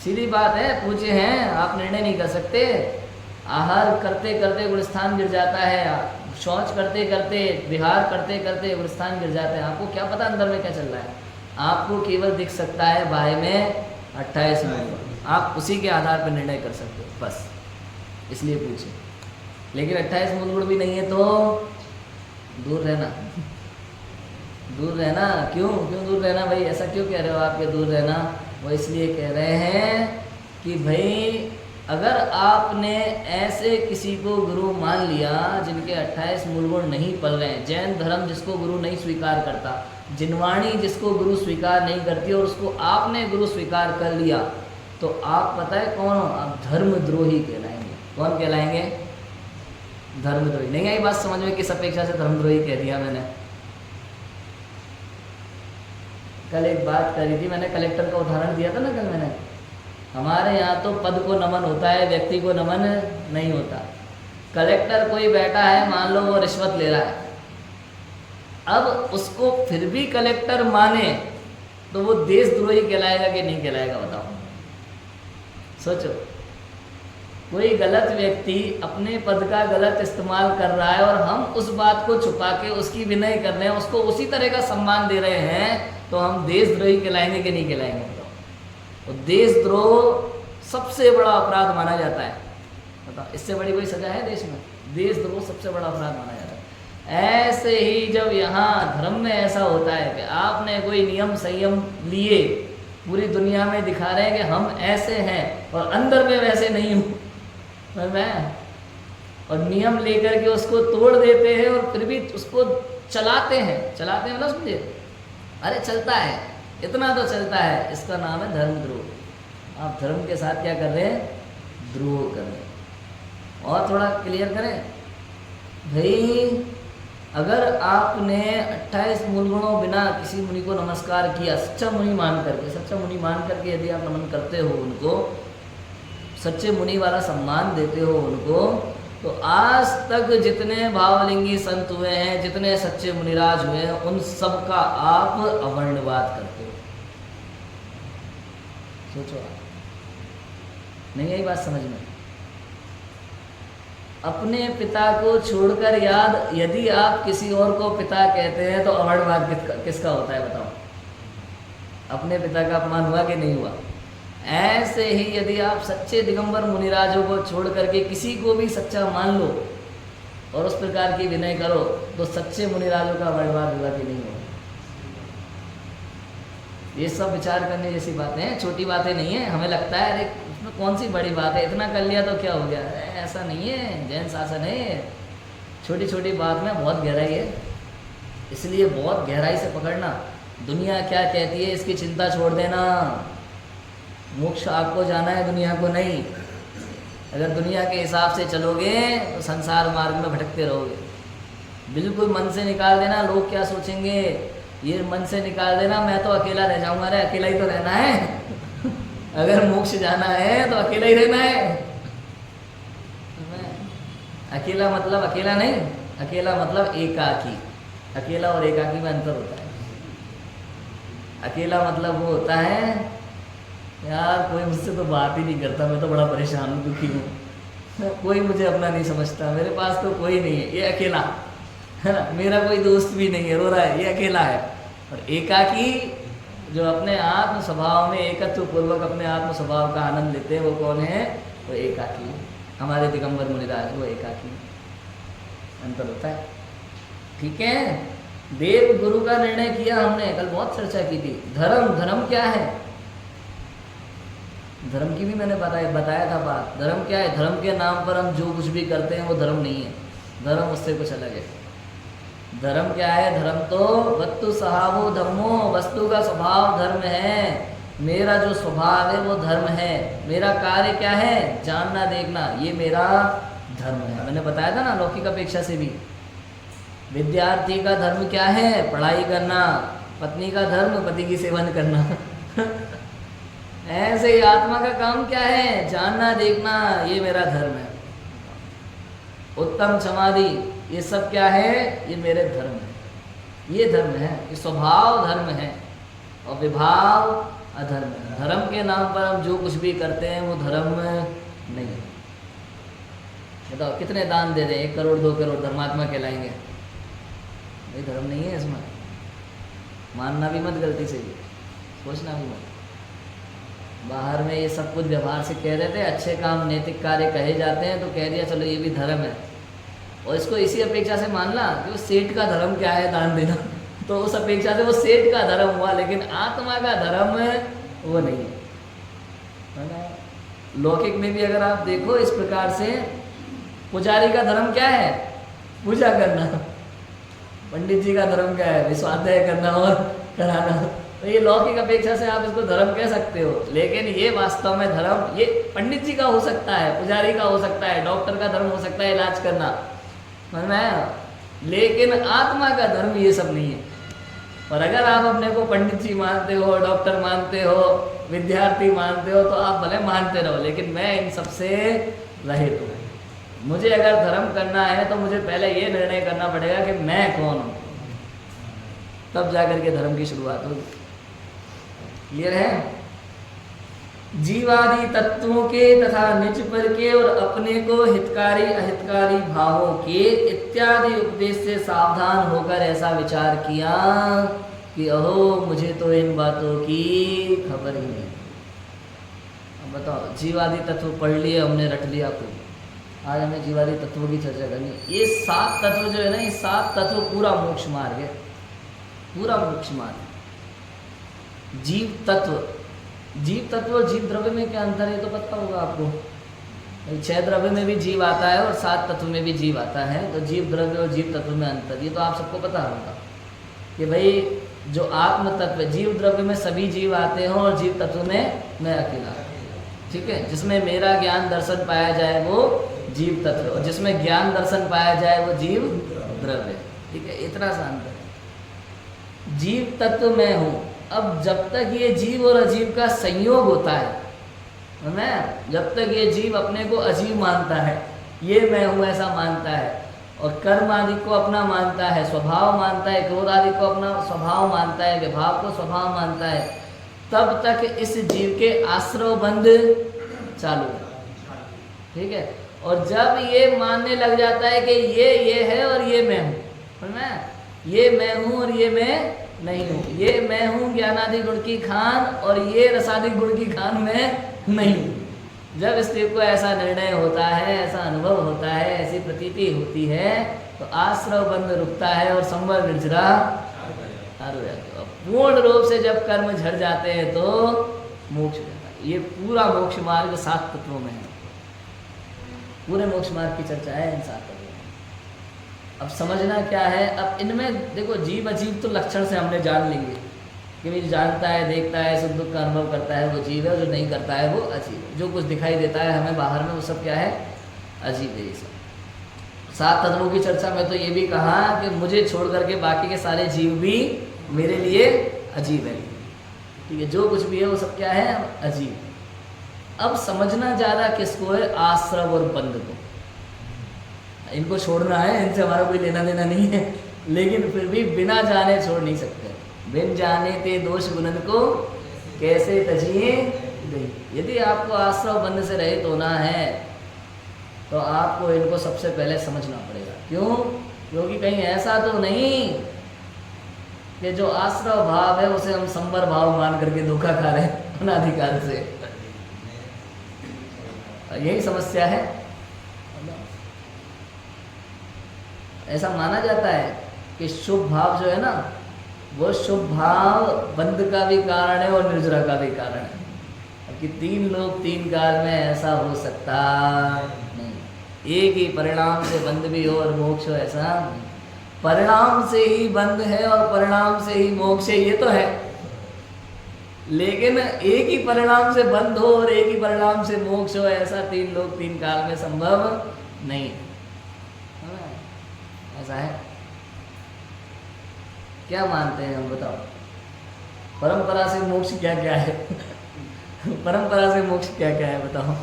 सीधी बात है, पूछे हैं। आप निर्णय नहीं कर सकते। आहार करते करते गुणस्थान गिर जाता है, शौच करते करते, विहार करते करते गुणस्थान गिर जाता है। आपको क्या पता अंदर में क्या चल रहा है? आपको केवल दिख सकता है बाय में 28 मूल गुण, आप उसी के आधार पर निर्णय कर सकते हो, बस इसलिए पूछे। लेकिन 28 मूल गुण भी नहीं है तो दूर रहना, दूर रहना। क्यों दूर रहना भाई? ऐसा क्यों कह रहे हो आप कि दूर रहना? वो इसलिए कह रहे हैं कि भाई अगर आपने ऐसे किसी को गुरु मान लिया जिनके 28 मूल गुण नहीं पल रहे हैं, जैन धर्म जिसको गुरु नहीं स्वीकार करता, जिनवाणी जिसको गुरु स्वीकार नहीं करती और उसको आपने गुरु स्वीकार कर लिया, तो आप पता है कौन हो? आप धर्मद्रोही कहलाएंगे। कौन कहलाएंगे? धर्मद्रोही। नहीं आई बात समझ में? किस अपेक्षा से धर्मद्रोही कह दिया मैंने? कल एक बात करी थी मैंने, कलेक्टर का उदाहरण दिया था ना कल मैंने। हमारे यहाँ तो पद को नमन होता है, व्यक्ति को नमन नहीं होता। कलेक्टर कोई बैठा है, मान लो वो रिश्वत ले रहा है, अब उसको फिर भी कलेक्टर माने तो वो देशद्रोही कहलाएगा कि नहीं कहलाएगा? बताओ, सोचो। कोई गलत व्यक्ति अपने पद का गलत इस्तेमाल कर रहा है और हम उस बात को छुपा के उसकी विनय कर रहे हैं, उसको उसी तरह का सम्मान दे रहे हैं, तो हम देशद्रोही कहलाएंगे कि नहीं कहलाएंगे? बताओ। तो देशद्रोह सबसे बड़ा अपराध माना जाता है। बताओ, इससे बड़ी कोई सजा है देश में? देशद्रोह सबसे बड़ा अपराध माना जाता है। ऐसे ही जब यहाँ धर्म में ऐसा होता है कि आपने कोई नियम संयम लिए, पूरी दुनिया में दिखा रहे हैं कि हम ऐसे हैं और अंदर में वैसे नहीं हूँ मैं, और नियम लेकर के उसको तोड़ देते हैं और फिर भी उसको चलाते हैं मतलब समझे? अरे चलता है, इतना तो चलता है, इसका नाम है धर्मद्रोह। आप धर्म के साथ क्या कर रहे हैं? द्रोह कर रहे हैं। और थोड़ा क्लियर करें भाई, अगर आपने 28 मूल गुणों बिना किसी मुनि को नमस्कार किया, सच्चा मुनि मान करके यदि आप नमन करते हो उनको, सच्चे मुनि वाला सम्मान देते हो उनको, तो आज तक जितने भावलिंगी संत हुए हैं, जितने सच्चे मुनिराज हुए हैं, उन सब का आप अवर्णवाद करते हो। सोचो आप, नहीं आई बात समझ में? अपने पिता को छोड़कर यदि आप किसी और को पिता कहते हैं तो अवर्णवाद किसका होता है? बताओ। अपने पिता का अपमान हुआ कि नहीं हुआ? ऐसे ही यदि आप सच्चे दिगंबर मुनिराजों को छोड़ करके किसी को भी सच्चा मान लो और उस प्रकार की विनय करो, तो सच्चे मुनिराजों का अवर्णवाद हुआ कि नहीं होगा? ये सब विचार करने जैसी बातें हैं, छोटी बातें नहीं है। हमें लगता है अरे इसमें कौन सी बड़ी बात है, इतना कर लिया तो क्या हो गया? ऐसा नहीं है, जैन शासन है। छोटी छोटी बात में बहुत गहराई है, इसलिए बहुत गहराई से पकड़ना। दुनिया क्या कहती है इसकी चिंता छोड़ देना। मोक्ष आपको जाना है, दुनिया को नहीं। अगर दुनिया के हिसाब से चलोगे तो संसार मार्ग में भटकते रहोगे। बिल्कुल मन से निकाल देना, लोग क्या सोचेंगे, ये मन से निकाल देना, मैं तो अकेला रह जाऊंगा। अरे अकेला ही तो रहना है अगर मोक्ष जाना है तो अकेला ही रहना है। अकेला मतलब अकेला नहीं, अकेला मतलब एकाकी। अकेला और एकाकी में अंतर होता है। अकेला मतलब वो होता है यार कोई मुझसे तो बात ही नहीं करता, मैं तो बड़ा परेशान हूँ, दुखी हूँ, कोई मुझे अपना नहीं समझता, मेरे पास तो कोई नहीं है, ये अकेला है ना, मेरा कोई दोस्त भी नहीं है, रो रहा है, ये अकेला है। और एकाकी जो अपने आत्म स्वभाव में एकत्व पूर्वक अपने आत्म स्वभाव का आनंद लेते हैं, वो कौन है? वो एकाकी। हमारे दिगंबर मुनिराज वो एकाकी। अंतर होता है, ठीक है। देव गुरु का निर्णय किया हमने, कल बहुत चर्चा की थी। धर्म क्या है? धर्म की भी मैंने बताया था बात। धर्म क्या है? धर्म के नाम पर हम जो कुछ भी करते हैं वो धर्म नहीं है। धर्म उससे कुछ अलग है। धर्म क्या है? धर्म तो वस्तु स्वभावो धर्मो, वस्तु का स्वभाव धर्म है। मेरा जो स्वभाव है वो धर्म है, मेरा कार्य क्या है, जानना देखना, ये मेरा धर्म है। मैंने बताया था ना लौकिक अपेक्षा से भी, विद्यार्थी का धर्म क्या है, पढ़ाई करना, पत्नी का धर्म पति की सेवन करना ऐसे ही आत्मा का काम क्या है, जानना देखना, ये मेरा धर्म है। उत्तम समाधि, ये सब क्या है, ये मेरे धर्म है, ये धर्म है, ये स्वभाव धर्म है और विभाव अधर्म है। धर्म के नाम पर हम जो कुछ भी करते हैं वो धर्म नहीं है। बताओ कितने दान दे दें, 1 करोड़ 2 करोड़, धर्मात्मा कहलाएंगे? ये धर्म नहीं है। इसमें मानना भी मत गलती से भी, सोचना भी मत। बाहर में ये सब कुछ व्यवहार से कह रहे थे, अच्छे काम नैतिक कार्य कहे जाते हैं, तो कह दिया चलो ये भी धर्म है, और इसको इसी अपेक्षा से मानना कि वो सेठ का धर्म क्या है, दान देना, तो उस अपेक्षा से वो सेठ का धर्म हुआ, लेकिन आत्मा का धर्म वो नहीं है। लौकिक में भी अगर आप देखो इस प्रकार से, पुजारी का धर्म क्या है, पूजा करना, पंडित जी का धर्म क्या है, स्वाध्याय करना और कराना। तो ये लौकिक अपेक्षा से आप इसको धर्म कह सकते हो, लेकिन ये वास्तव में धर्म, ये पंडित जी का हो सकता है, पुजारी का हो सकता है, डॉक्टर का धर्म हो सकता है इलाज करना, समझ में आया? लेकिन आत्मा का धर्म ये सब नहीं है। और अगर आप अपने को पंडित जी मानते हो, डॉक्टर मानते हो, विद्यार्थी मानते हो, तो आप भले मानते रहो, लेकिन मैं इन सबसे रहित हूँ। मुझे अगर धर्म करना है तो मुझे पहले ये निर्णय करना पड़ेगा कि मैं कौन हूँ, तब जाकर के धर्म की शुरुआत होगी। क्लियर है? जीवादि तत्वों के तथा निज पर के और अपने को हितकारी अहितकारी भावों के इत्यादि उपदेश से सावधान होकर ऐसा विचार किया कि अहो मुझे तो इन बातों की खबर ही नहीं। अब बताओ, जीवादि तत्व पढ़ लिए हमने, रट लिया खूब, आज हमें जीवादि तत्वों की चर्चा करनी है। ये 7 तत्व जो है ना, ये 7 तत्व पूरा मोक्ष मार्ग है, पूरा मोक्ष मार्ग। जीव तत्व, जीव तत्व और जीव द्रव्य में क्या अंतर है तो पता होगा आपको। 6 द्रव्य में भी जीव आता है और 7 तत्व में भी जीव आता है, तो जीव द्रव्य और जीव तत्व में अंतर, ये तो आप सबको पता होगा कि भाई जो आत्म तत्व, जीव द्रव्य में सभी जीव आते हैं और जीव तत्व में मैं अकेला, ठीक है। जिसमें मेरा ज्ञान दर्शन पाया जाए वो जीव तत्व, और जिसमें ज्ञान दर्शन पाया जाए वो जीव द्रव्य, ठीक है। इतना सा अंतर है। जीव तत्व मैं हूँ। अब जब तक ये जीव और अजीव का संयोग होता है ना, जब तक ये जीव अपने को अजीव मानता है, ये मैं हूँ ऐसा मानता है, और कर्म आदि को अपना मानता है, स्वभाव मानता है, क्रोध आदि को अपना स्वभाव मानता है, विभाव को स्वभाव मानता है, तब तक इस जीव के आश्रव बंध चालू है, ठीक है। और जब ये मानने लग जाता है कि ये है और ये मैं हूँ, समझ, ये मैं हूँ और ये मैं नहीं हूँ, ये मैं हूँ ज्ञानादि गुण की खान और ये रसादि गुण की खान मैं नहीं हूँ। जब इस जीव को ऐसा निर्णय होता है, ऐसा अनुभव होता है, ऐसी प्रतीति होती है, तो आश्रव बंध रुकता है और संवर निर्जरा हो जाता है। पूर्ण रूप से जब कर्म झड़ जाते हैं तो मोक्ष जाता है। ये पूरा मोक्ष मार्ग 7 तत्वों में है, पूरे मोक्ष मार्ग की चर्चा है इन 7 तत्वों में। अब समझना क्या है, अब इनमें देखो जीव अजीव तो लक्षण से हमने जान लेंगे कि जो जानता है, देखता है, सुख दुख का अनुभव करता है वो जीव है, जो नहीं करता है वो अजीव है। जो कुछ दिखाई देता है हमें बाहर में वो सब क्या है, अजीब है। ये सब 7 तत्वों की चर्चा में तो ये भी कहा कि मुझे छोड़ करके बाकी के सारे जीव भी मेरे लिए अजीब है, ठीक है। जो कुछ भी है वो सब क्या है, अजीब। अब समझना ज़्यादा किसको है, आश्रव और बंध को। इनको छोड़ना है, इनसे हमारा कोई लेना देना नहीं है, लेकिन फिर भी बिना जाने छोड़ नहीं सकते। बिन जाने ते दोष गुणन को कैसे तजिए नहीं। यदि आपको आश्रव बंध से रहित होना है तो आपको इनको सबसे पहले समझना पड़ेगा। क्यों? क्योंकि कहीं ऐसा तो नहीं कि जो आश्रव भाव है उसे हम संवर भाव मान करके धोखा खा रहे हैं अनाधिकार से। यही समस्या है। ऐसा माना जाता है कि शुभ भाव जो है ना, वो शुभ भाव बंध का भी कारण है और निर्जरा का भी कारण है। कि 3 लोग 3 काल में ऐसा हो सकता नहीं। एक ही परिणाम से बंध भी हो और मोक्ष हो, ऐसा नहीं। परिणाम से ही बंध है और परिणाम से ही मोक्ष है, ये तो है। लेकिन एक ही परिणाम से बंद हो और एक ही परिणाम से मोक्ष हो, ऐसा तीन लोग तीन काल में संभव नहीं है ना? ऐसा है। क्या मानते हैं हम, बताओ? परंपरा से मोक्ष क्या क्या है? परंपरा से मोक्ष क्या क्या है बताओ?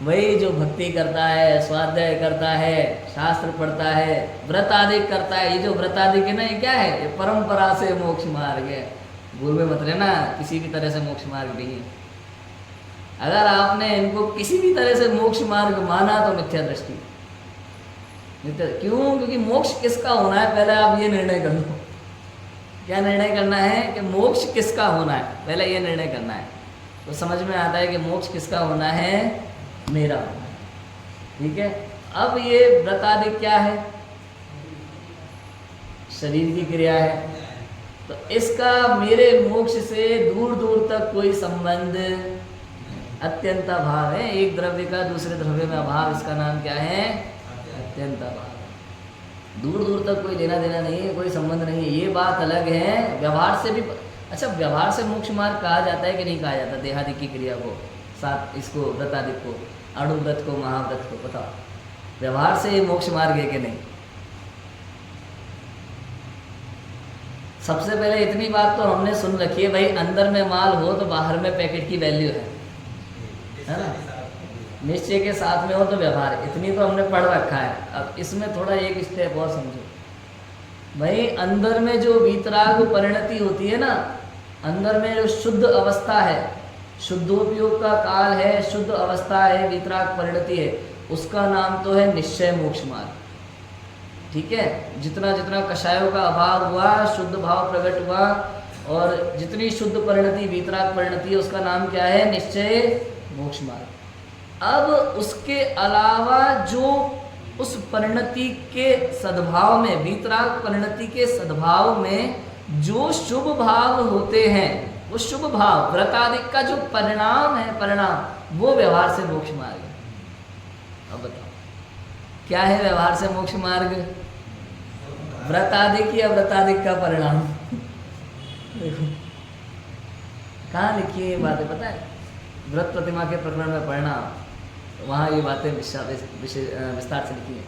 वही जो भक्ति करता है, स्वाध्याय करता है, शास्त्र पढ़ता है, व्रत आदि करता है। ये जो व्रत आदि के ना, ये क्या है? ये परंपरा से मोक्ष मार्ग है। भूल में मत लेना, किसी भी तरह से मोक्ष मार्ग नहीं है। अगर आपने इनको किसी भी तरह से मोक्ष मार्ग माना तो मिथ्या दृष्टि। क्यों? क्योंकि मोक्ष किसका होना है, पहले आप ये निर्णय कर लो। क्या निर्णय करना है कि मोक्ष किसका होना है, पहले ये निर्णय करना है, तो समझ में आता है कि मोक्ष किसका होना है, मेरा होना है। ठीक है। अब ये व्रत आदि क्या है? शरीर की क्रिया है, तो इसका मेरे मोक्ष से दूर दूर तक कोई संबंध, अत्यंत अभाव है। एक द्रव्य का दूसरे द्रव्य में अभाव, इसका नाम क्या है? अत्यंत अभाव। दूर दूर तक कोई लेना देना नहीं है, कोई संबंध नहीं है। ये बात अलग है। व्यवहार से भी, अच्छा व्यवहार से मोक्ष मार्ग कहा जाता है कि नहीं कहा जाता? देहादि की क्रिया को, साथ इसको व्रतादि को, अणुव्रत को, महाव्रत को, बताओ व्यवहार से मोक्ष मार्ग है कि नहीं? सबसे पहले इतनी बात तो हमने सुन रखी है भाई, अंदर में माल हो तो बाहर में पैकेट की वैल्यू है ना? निश्चय के साथ में हो तो व्यवहार, इतनी तो हमने पढ़ रखा है। अब इसमें थोड़ा एक स्टेप और समझो भाई। अंदर में जो वीतराग परिणति होती है ना, अंदर में जो शुद्ध अवस्था है, शुद्धोपयोग का काल है, शुद्ध अवस्था है, वीतराग परिणति है, उसका नाम तो है निश्चय मोक्ष मार्ग। ठीक है। जितना जितना कषायों का अभाव हुआ, शुद्ध भाव प्रकट हुआ, और जितनी शुद्ध परिणति वीतराग परिणति है, उसका नाम क्या है? निश्चय मोक्ष मार्ग। अब उसके अलावा जो उस परिणति के सद्भाव में, वीतराग परिणति के सद्भाव में जो शुभ भाव होते हैं, वो शुभ भाव व्रतादि का जो परिणाम है, परिणाम, वो व्यवहार से मोक्ष मार्ग है। अब बताओ क्या है व्यवहार से मोक्ष मार्ग? व्रतादि या व्रतादि का परिणाम। देखो कहाँ लिखी है ये बातें, पता है? व्रत प्रतिमा के प्रकरण में पढ़ना, वहाँ ये बातें विस्तार से लिखी है।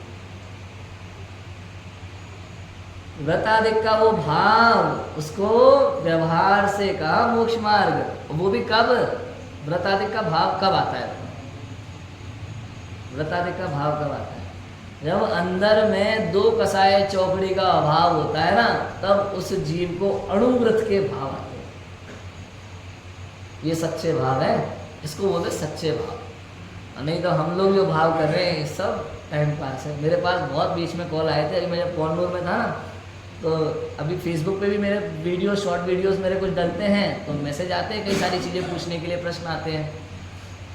व्रतादिक का वो भाव, उसको व्यवहार से कहा मोक्ष मार्ग। वो भी कब? व्रतादिक का भाव कब आता है? व्रतादिक का भाव कब आता है? जब अंदर में दो कसाय चौकड़ी का अभाव होता है ना, तब उस जीव को अणुव्रत के भाव आते हैं। ये सच्चे भाव है, इसको बोलते सच्चे भाव। नहीं तो हम लोग जो भाव कर रहे हैं सब टाइम पास है। मेरे पास बहुत बीच में कॉल आए थे, अभी मैं जब कॉर्नर में था ना, तो अभी फेसबुक पे भी मेरे वीडियो, शॉर्ट वीडियोस मेरे कुछ डलते हैं, तो मैसेज आते हैं, कई सारी चीज़ें पूछने के लिए, प्रश्न आते हैं।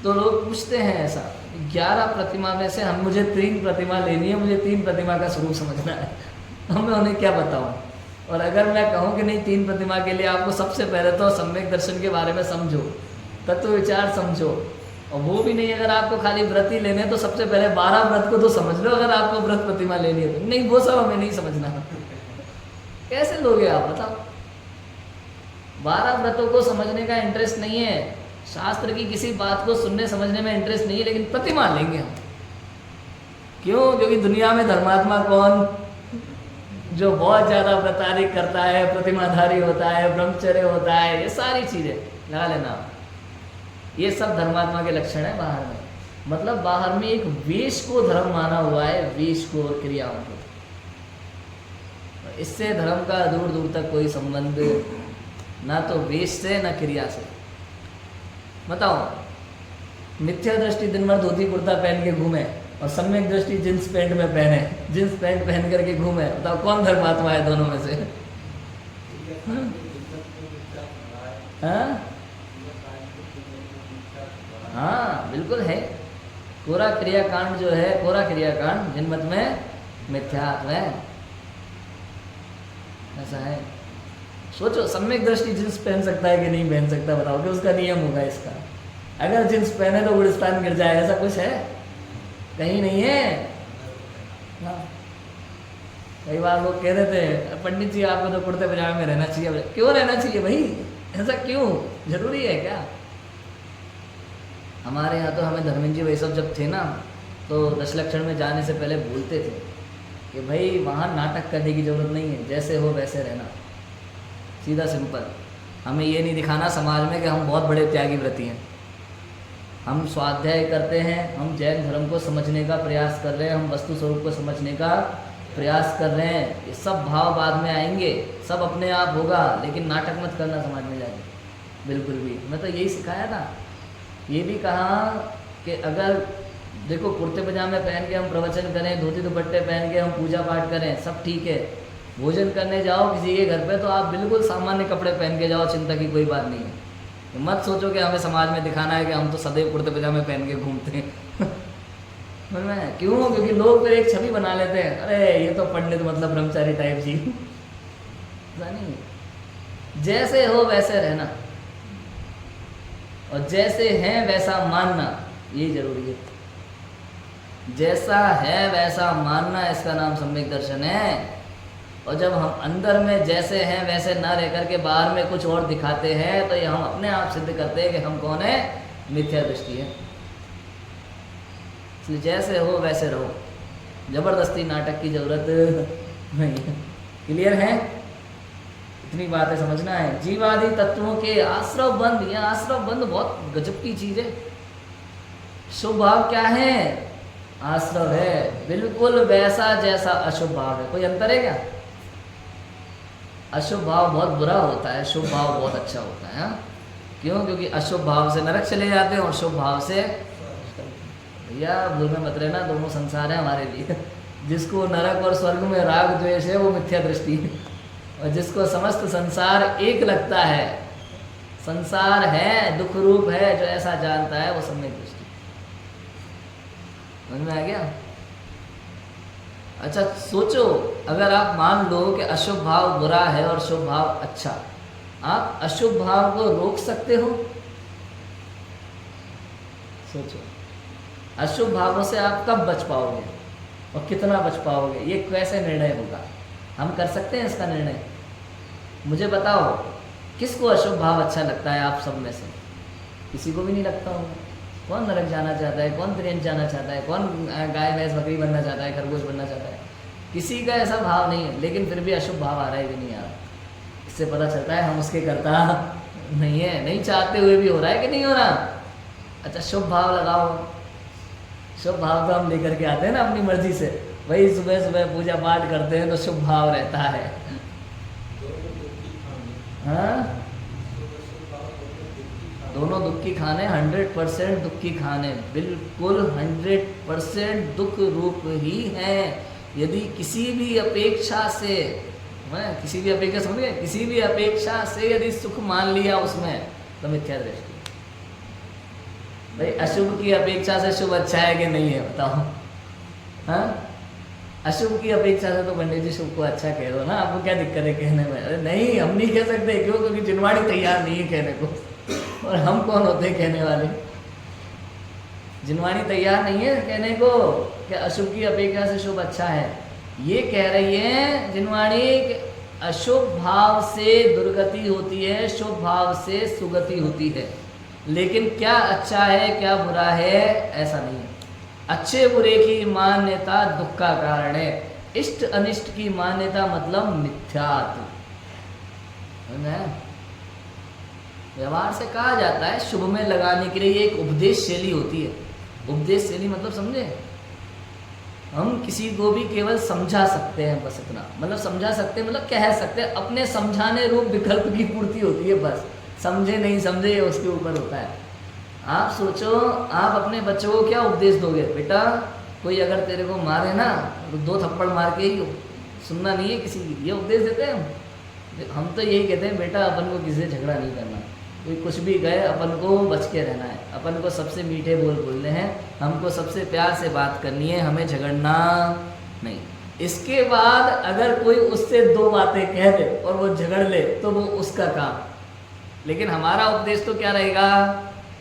तो लोग पूछते हैं ऐसा, 11 प्रतिमा में से हम, मुझे 3 प्रतिमा लेनी है, मुझे 3 प्रतिमा का स्वरूप समझना है। अब मैं उन्हें क्या बताऊँ? और अगर मैं कहूँ कि नहीं 3 प्रतिमा के लिए आपको सबसे पहले तो सम्यक दर्शन के बारे में समझो, तत्व विचार समझो, और वो भी नहीं, अगर आपको खाली व्रत ही लेने तो सबसे पहले 12 व्रत को तो समझ लो, अगर आपको व्रत प्रतिमा लेनी है तो। नहीं, वो सब हमें नहीं समझना। कैसे लोगे आप बताओ? 12 व्रतों को समझने का इंटरेस्ट नहीं है, शास्त्र की किसी बात को सुनने समझने में इंटरेस्ट नहीं है, लेकिन प्रतिमा लेंगे हम। क्यों? क्योंकि दुनिया में धर्मात्मा कौन? जो बहुत ज्यादा व्रतादि करता है, प्रतिमाधारी होता है, ब्रह्मचर्य होता है, ये सारी चीजें लगा लेना, ये सब धर्मात्मा के लक्षण है बाहर में। मतलब बाहर में एक वेश को धर्म माना हुआ है, वेश को और क्रियाओं को। इससे धर्म का दूर दूर तक कोई संबंध ना तो वेश से ना क्रिया से। बताओ, मिथ्या दृष्टि दिन भर धोती कुर्ता पहन के घूमे और सम्यक दृष्टि जींस पैंट में पहने, जींस पैंट पहन करके घूमे, बताओ कौन धर्मात्मा है दोनों में से? हाँ बिल्कुल है। कोरा क्रियाकांड जो है, कोरा क्रियाकांड जिनमत में मिथ्यात्व है, ऐसा है। सोचो, सम्यक दृष्टि जींस पहन सकता है कि नहीं पहन सकता? बताओ कि उसका नियम होगा इसका। अगर जींस पहने तो गुलिस्तान गिर जाए, ऐसा कुछ है? कहीं नहीं है ना। कई बार लोग कह देते हैं, पंडित जी आपको तो कुर्ते पजामे में रहना चाहिए। क्यों रहना चाहिए भाई? ऐसा क्यों, जरूरी है क्या? हमारे यहाँ तो हमें धर्मेंद्र जी वही सब जब थे ना, तो दशलक्षण में जाने से पहले बोलते थे कि भाई वहाँ नाटक करने की ज़रूरत नहीं है, जैसे हो वैसे रहना, सीधा सिंपल। हमें ये नहीं दिखाना समाज में कि हम बहुत बड़े त्यागी व्रती हैं। हम स्वाध्याय करते हैं, हम जैन धर्म को समझने का प्रयास कर रहे हैं, हम वस्तु स्वरूप को समझने का प्रयास कर रहे हैं। ये सब भाव बाद में आएंगे, सब अपने आप होगा, लेकिन नाटक मत करना समाज में जाके, बिल्कुल भी। मैं तो यही सिखाया था। ये भी कहा कि अगर देखो कुर्ते पजामे पहन के हम प्रवचन करें, धोती दुपट्टे पहन के हम पूजा पाठ करें, सब ठीक है। भोजन करने जाओ किसी के घर पे तो आप बिल्कुल सामान्य कपड़े पहन के जाओ, चिंता की कोई बात नहीं है। मत सोचो कि हमें समाज में दिखाना है कि हम तो सदैव कुर्ते पजामे पहन के घूमते हैं। मैं क्यों? क्योंकि लोग फिर एक छवि बना लेते हैं, अरे ये तो पंडित मतलब ब्रह्मचारी टाइप जी। नहीं, जैसे हो वैसे रहना और जैसे है वैसा मानना, ये जरूरी है। जैसा है वैसा मानना, इसका नाम सम्यक दर्शन है। और जब हम अंदर में जैसे हैं वैसे ना रह करके बाहर में कुछ और दिखाते हैं, तो ये हम अपने आप सिद्ध करते हैं कि हम कौन है, मिथ्या दृष्टि है। इसलिए जैसे हो वैसे रहो, जबरदस्ती नाटक की जरूरत नहीं है। क्लियर है? इतनी बातें समझना है। जीवादि तत्वों के आश्रव बंध, यह आश्रव बंध बहुत गजब की चीज है। शुभ भाव क्या है? आश्रव है, बिल्कुल वैसा जैसा अशुभ भाव है। कोई अंतर है क्या? अशुभ भाव बहुत बुरा होता है, शुभ भाव बहुत अच्छा होता है। हाँ? क्यों? क्योंकि अशुभ भाव से नरक चले जाते हैं और शुभ भाव से, भैया भूल में मत रहना, दोनों संसार है हमारे लिए। जिसको नरक और स्वर्ग में राग द्वेष है वो मिथ्या दृष्टि है, और जिसको समस्त संसार एक लगता है, संसार है दुख रूप है, जो ऐसा जानता है वो सम्यक दृष्टि। समझ में आ गया? अच्छा सोचो, अगर आप मान लो कि अशुभ भाव बुरा है और शुभ भाव अच्छा, आप अशुभ भाव को रोक सकते हो? सोचो, अशुभ भावों से आप कब बच पाओगे और कितना बच पाओगे? ये कैसे निर्णय होगा? हम कर सकते हैं इसका निर्णय? मुझे बताओ, किसको अशुभ भाव अच्छा लगता है आप सब में से? किसी को भी नहीं लगता होगा। कौन नरक जाना चाहता है, कौन त्रियंज जाना चाहता है, कौन गाय भैंस बकरी बनना चाहता है, खरगोश बनना चाहता है? किसी का ऐसा भाव नहीं है, लेकिन फिर भी अशुभ भाव आ रहा है कि नहीं आ रहा? इससे पता चलता है हम उसके करता नहीं है, नहीं चाहते हुए भी हो रहा है कि नहीं हो रहा। अच्छा शुभ भाव लगाओ। शुभ भाव तो हम लेकर के आते हैं ना अपनी मर्जी से, वही सुबह सुबह पूजा पाठ करते हैं तो शुभ भाव रहता है। हाँ, दोनों दुख की खाने, 100% दुख की खाने, बिल्कुल 100% दुख रूप ही है। यदि किसी भी अपेक्षा से, किसी भी अपेक्षा समझिए, किसी भी अपेक्षा से यदि सुख मान लिया उसमें, तो मिथ्या दृष्टि। भाई अशुभ की अपेक्षा से शुभ अच्छा है कि नहीं है, बताओ? हाँ, अशुभ की अपेक्षा से तो पंडित जी शुभ को अच्छा कह दो ना, आपको क्या दिक्कत है कहने में? अरे नहीं, हम नहीं कह सकते। क्यों? क्योंकि जिनवाड़ी तैयार नहीं है कहने को, और हम कौन होते हैं कहने वाले? जिनवाणी तैयार नहीं है कहने को कि अशुभ की अपेक्षा से शुभ अच्छा है। ये कह रही है जिनवाणी कि अशुभ भाव से दुर्गति होती है, शुभ भाव से सुगति होती है। लेकिन क्या अच्छा है क्या बुरा है, ऐसा नहीं है। अच्छे बुरे की मान्यता दुख का कारण है। इष्ट अनिष्ट की मान्यता मतलब मिथ्यात्व। व्यवहार से कहा जाता है शुभ में लगाने के लिए एक उपदेश शैली होती है। उपदेश शैली मतलब समझे, हम किसी को भी केवल समझा सकते हैं, बस इतना। मतलब समझा सकते हैं मतलब कह सकते हैं, अपने समझाने रूप विकल्प की पूर्ति होती है बस। समझे नहीं समझे ये उसके ऊपर होता है। आप सोचो, आप अपने बच्चों को क्या उपदेश दोगे? बेटा कोई अगर तेरे को मारे ना तो 2 थप्पड़ मार के ही सुनना नहीं है किसी की, ये उपदेश देते हैं हम तो यही कहते हैं बेटा अपन को किसी से झगड़ा नहीं करना, कोई कुछ भी कहे अपन को बच के रहना है, अपन को सबसे मीठे बोल बोलने हैं, हमको सबसे प्यार से बात करनी है, हमें झगड़ना नहीं। इसके बाद अगर कोई उससे 2 बातें कह दे और वो झगड़ ले तो वो उसका काम। लेकिन हमारा उपदेश तो क्या रहेगा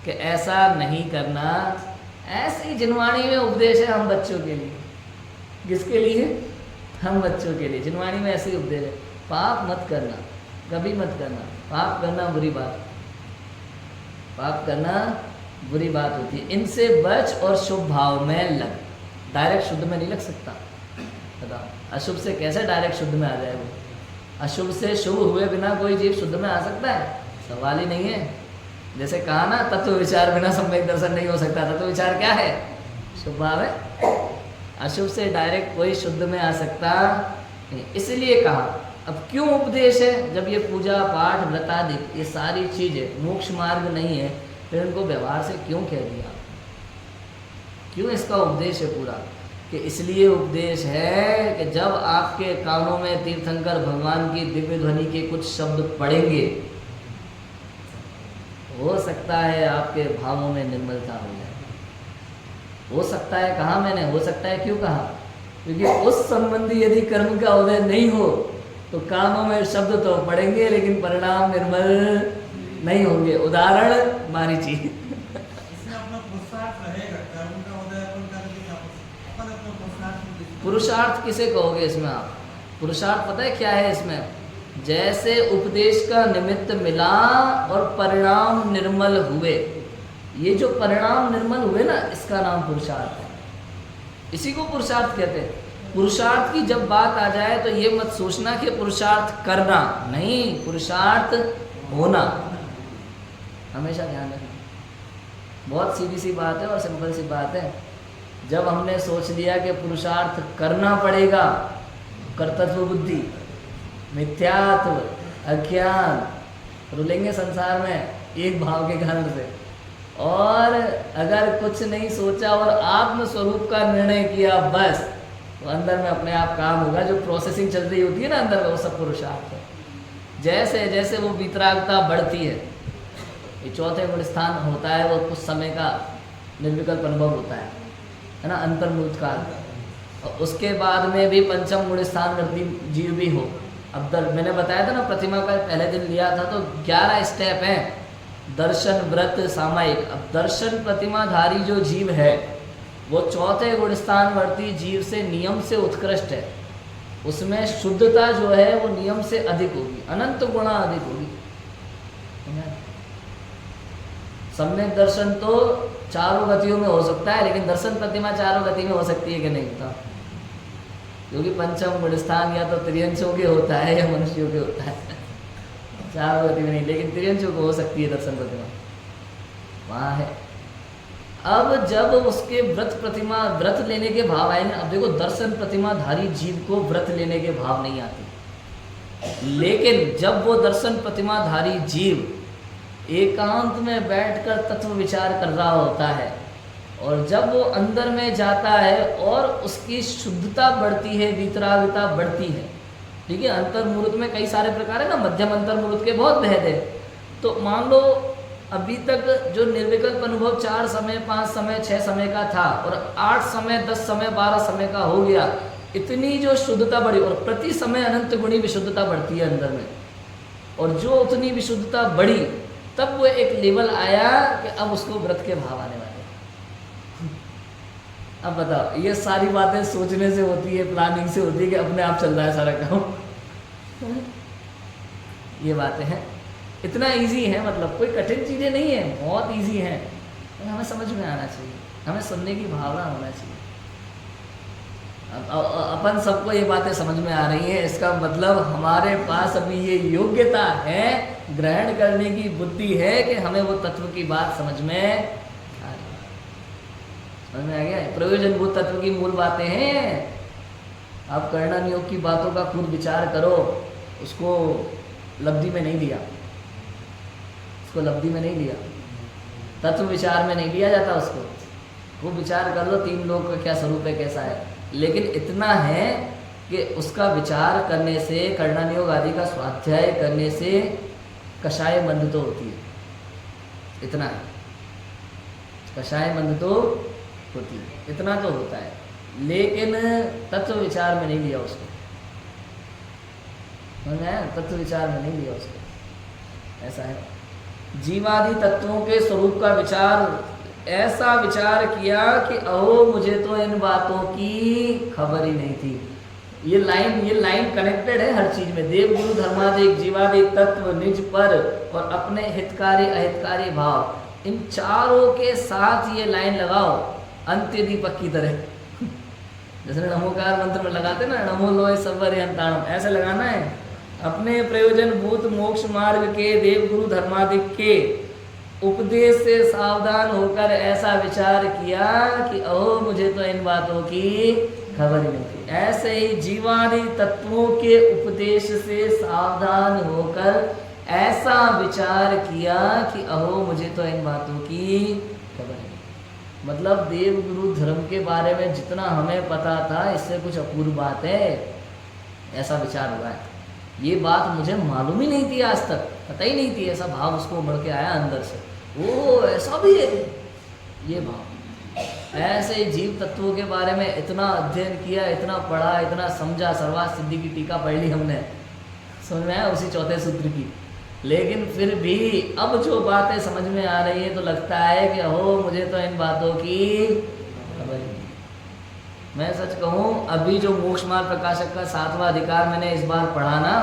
कि ऐसा नहीं करना। ऐसी जिनवाणी में उपदेश है हम बच्चों के लिए। किसके लिए? हम बच्चों के लिए। जिनवाणी में ऐसे ही उपदेश है, पाप मत करना, कभी मत करना। पाप करना बुरी बात, पाप करना बुरी बात होती है। इनसे बच और शुभ भाव में लग। डायरेक्ट शुद्ध में नहीं लग सकता, बताओ अशुभ से कैसे डायरेक्ट शुद्ध में आ जाए वो? अशुभ से शुभ हुए बिना कोई जीव शुद्ध में आ सकता है? सवाल ही नहीं है। जैसे कहा ना, तत्व विचार बिना सम्यक दर्शन नहीं हो सकता। तत्व विचार क्या है? शुभ भाव है। अशुभ से डायरेक्ट कोई शुद्ध में आ सकता नहीं, इसलिए कहा। अब क्यों उपदेश है? जब ये पूजा पाठ व्रतादि ये सारी चीजें मोक्ष मार्ग नहीं है, फिर इनको व्यवहार से क्यों कह दिया? क्यों इसका उपदेश है पूरा? कि इसलिए उपदेश है कि जब आपके कानों में तीर्थंकर भगवान की दिव्य ध्वनि के कुछ शब्द पड़ेंगे, हो सकता है आपके भावों में निर्मलता हो जाए। हो सकता है कहा मैंने, हो सकता है क्यों कहा? क्योंकि उस संबंधी यदि कर्म का उदय नहीं हो तो कानों में शब्द तो पड़ेंगे लेकिन परिणाम निर्मल नहीं होंगे। उदाहरण मारीची। पुरुषार्थ किसे कहोगे इसमें आप? पुरुषार्थ पता है क्या है इसमें? जैसे उपदेश का निमित्त मिला और परिणाम निर्मल हुए, ये जो परिणाम निर्मल हुए ना, इसका नाम पुरुषार्थ है। इसी को पुरुषार्थ कहते हैं। पुरुषार्थ की जब बात आ जाए तो ये मत सोचना कि पुरुषार्थ करना नहीं, पुरुषार्थ होना। हमेशा ध्यान रखना। बहुत सीधी सी बात है और सिंपल सी बात है। जब हमने सोच लिया कि पुरुषार्थ करना पड़ेगा, कर्तव्य बुद्धि, मिथ्यात्व, अज्ञान रुलेंगे संसार में एक भाव के कारण से। और अगर कुछ नहीं सोचा और आत्म स्वरूप का निर्णय किया बस, तो अंदर में अपने आप काम होगा। जो प्रोसेसिंग चल रही होती है ना अंदर में, वो सब पुरुषार्थ है। जैसे जैसे वो वितरागता बढ़ती है, ये चौथे गुण स्थान होता है, वो कुछ समय का निर्विकल्प अनुभव होता है ना, अंतर्मुक्त काल। और उसके बाद में भी पंचम गुण स्थान वर्ती जीव भी हो। अब मैंने बताया था ना, प्रतिमा का पहले दिन लिया था, तो 11 स्टेप हैं। दर्शन, व्रत, सामायिक। अब दर्शन प्रतिमाधारी जो जीव है वो चौथे गुण स्थान वर्ती जीव से नियम से उत्कृष्ट है। उसमें शुद्धता जो है वो नियम से अधिक होगी, अनंत गुणा अधिक होगी। सम्यक दर्शन तो चारों गतियों में हो सकता है, लेकिन दर्शन प्रतिमा चारों गति में हो सकती है कि नहीं होता? क्योंकि पंचम गुण स्थान या तो त्रियंशों के होता है या मनुष्यों के होता है, चारों गति में नहीं, लेकिन त्रियंशों को हो सकती है दर्शन प्रतिमा, वहाँ है। अब जब उसके व्रत प्रतिमा, व्रत लेने के भाव आए ना, अब देखो दर्शन प्रतिमाधारी जीव को व्रत लेने के भाव नहीं आते, लेकिन जब वो दर्शन प्रतिमाधारी जीव एकांत में बैठकर तत्व विचार कर रहा होता है, और जब वो अंदर में जाता है और उसकी शुद्धता बढ़ती है, वितरागता बढ़ती है। ठीक है, अंतर्मुहूर्त में कई सारे प्रकार है ना, मध्यम अंतर्मुहूर्त के बहुत भेद है। तो मान लो अभी तक जो निर्विकल्प अनुभव 4 समय, 5 समय, 6 समय का था, और 8 समय, 10 समय, 12 समय का हो गया, इतनी जो शुद्धता बढ़ी, और प्रति समय अनंत गुणी विशुद्धता बढ़ती है अंदर में, और जो उतनी विशुद्धता बढ़ी, तब वो एक लेवल आया कि अब उसको व्रत के भाव आने वाले। अब बताओ, ये सारी बातें सोचने से होती है, प्लानिंग से होती है, कि अपने आप चल रहा है सारा काम। ये बातें हैं, इतना इजी है, मतलब कोई कठिन चीज़ें नहीं है, बहुत इजी है। हमें समझ में आना चाहिए, हमें सुनने की भावना होना चाहिए। अपन सबको ये बातें समझ में आ रही हैं, इसका मतलब हमारे पास अभी ये योग्यता है, ग्रहण करने की बुद्धि है कि हमें वो तत्व की बात समझ में आ रही है। समझ में आ गया? प्रयोजनभूत तत्व की मूल बातें हैं। आप कर्णन योग की बातों का खुद विचार करो, उसको लब्धि में नहीं लिया, उसको लब्धि में नहीं लिया, तत्व विचार में नहीं लिया जाता उसको। वो विचार कर लो 3 लोग का क्या स्वरूप है, कैसा है, लेकिन इतना है कि उसका विचार करने से, कर्णन योग आदि का स्वाध्याय करने से कषाय मंद तो होती है। इतना है, कषाय मंद तो होती है, इतना तो होता है, लेकिन तत्व विचार में नहीं लिया उसको। समझ आया? तत्व विचार में नहीं लिया उसको, ऐसा है। जीवादि तत्वों के स्वरूप का विचार, ऐसा विचार किया कि अहो मुझे तो इन बातों की खबर ही नहीं थी। ये लाइन कनेक्टेड है हर चीज में। देव गुरु धर्मादिक जीवादिक तत्व निज पर और अपने हितकारी अहितकारी भाव, इन चारों के साथ ये लाइन लगाओ अंत्य दीपक की तरह। जैसे नमोकार मंत्र में लगाते ना, नमो लोय सव्वरे अंताणम, ऐसे लगाना है। अपने प्रयोजन भूत मोक्ष मार्ग के देव गुरु धर्मादिक के उपदेश से सावधान होकर ऐसा विचार किया कि अहो मुझे तो इन बातों की खबर ही नहीं थी। ऐसे ही जीवादि तत्वों के उपदेश से सावधान होकर ऐसा विचार किया कि अहो मुझे तो इन बातों की खबर नहीं। मतलब देव गुरु धर्म के बारे में जितना हमें पता था इससे कुछ अपूर्व बात है, ऐसा विचार हुआ है। ये बात मुझे मालूम ही नहीं थी, आज तक पता ही नहीं थी। ऐसा भाव उसको उमड़ के आया अंदर से, ओ ऐसा भी है ये भाव। ऐसे जीव तत्वों के बारे में इतना अध्ययन किया, इतना पढ़ा, इतना समझा, सर्वार्थ सिद्धि की टीका पढ़ ली हमने, समझ में आया उसी चौथे सूत्र की। लेकिन फिर भी अब जो बातें समझ में आ रही है तो लगता है कि हो मुझे तो इन बातों की खबर ही नहीं। मैं सच कहूँ, अभी जो मोक्ष मार्ग प्रकाशक का 7वां अधिकार मैंने इस बार पढ़ा ना,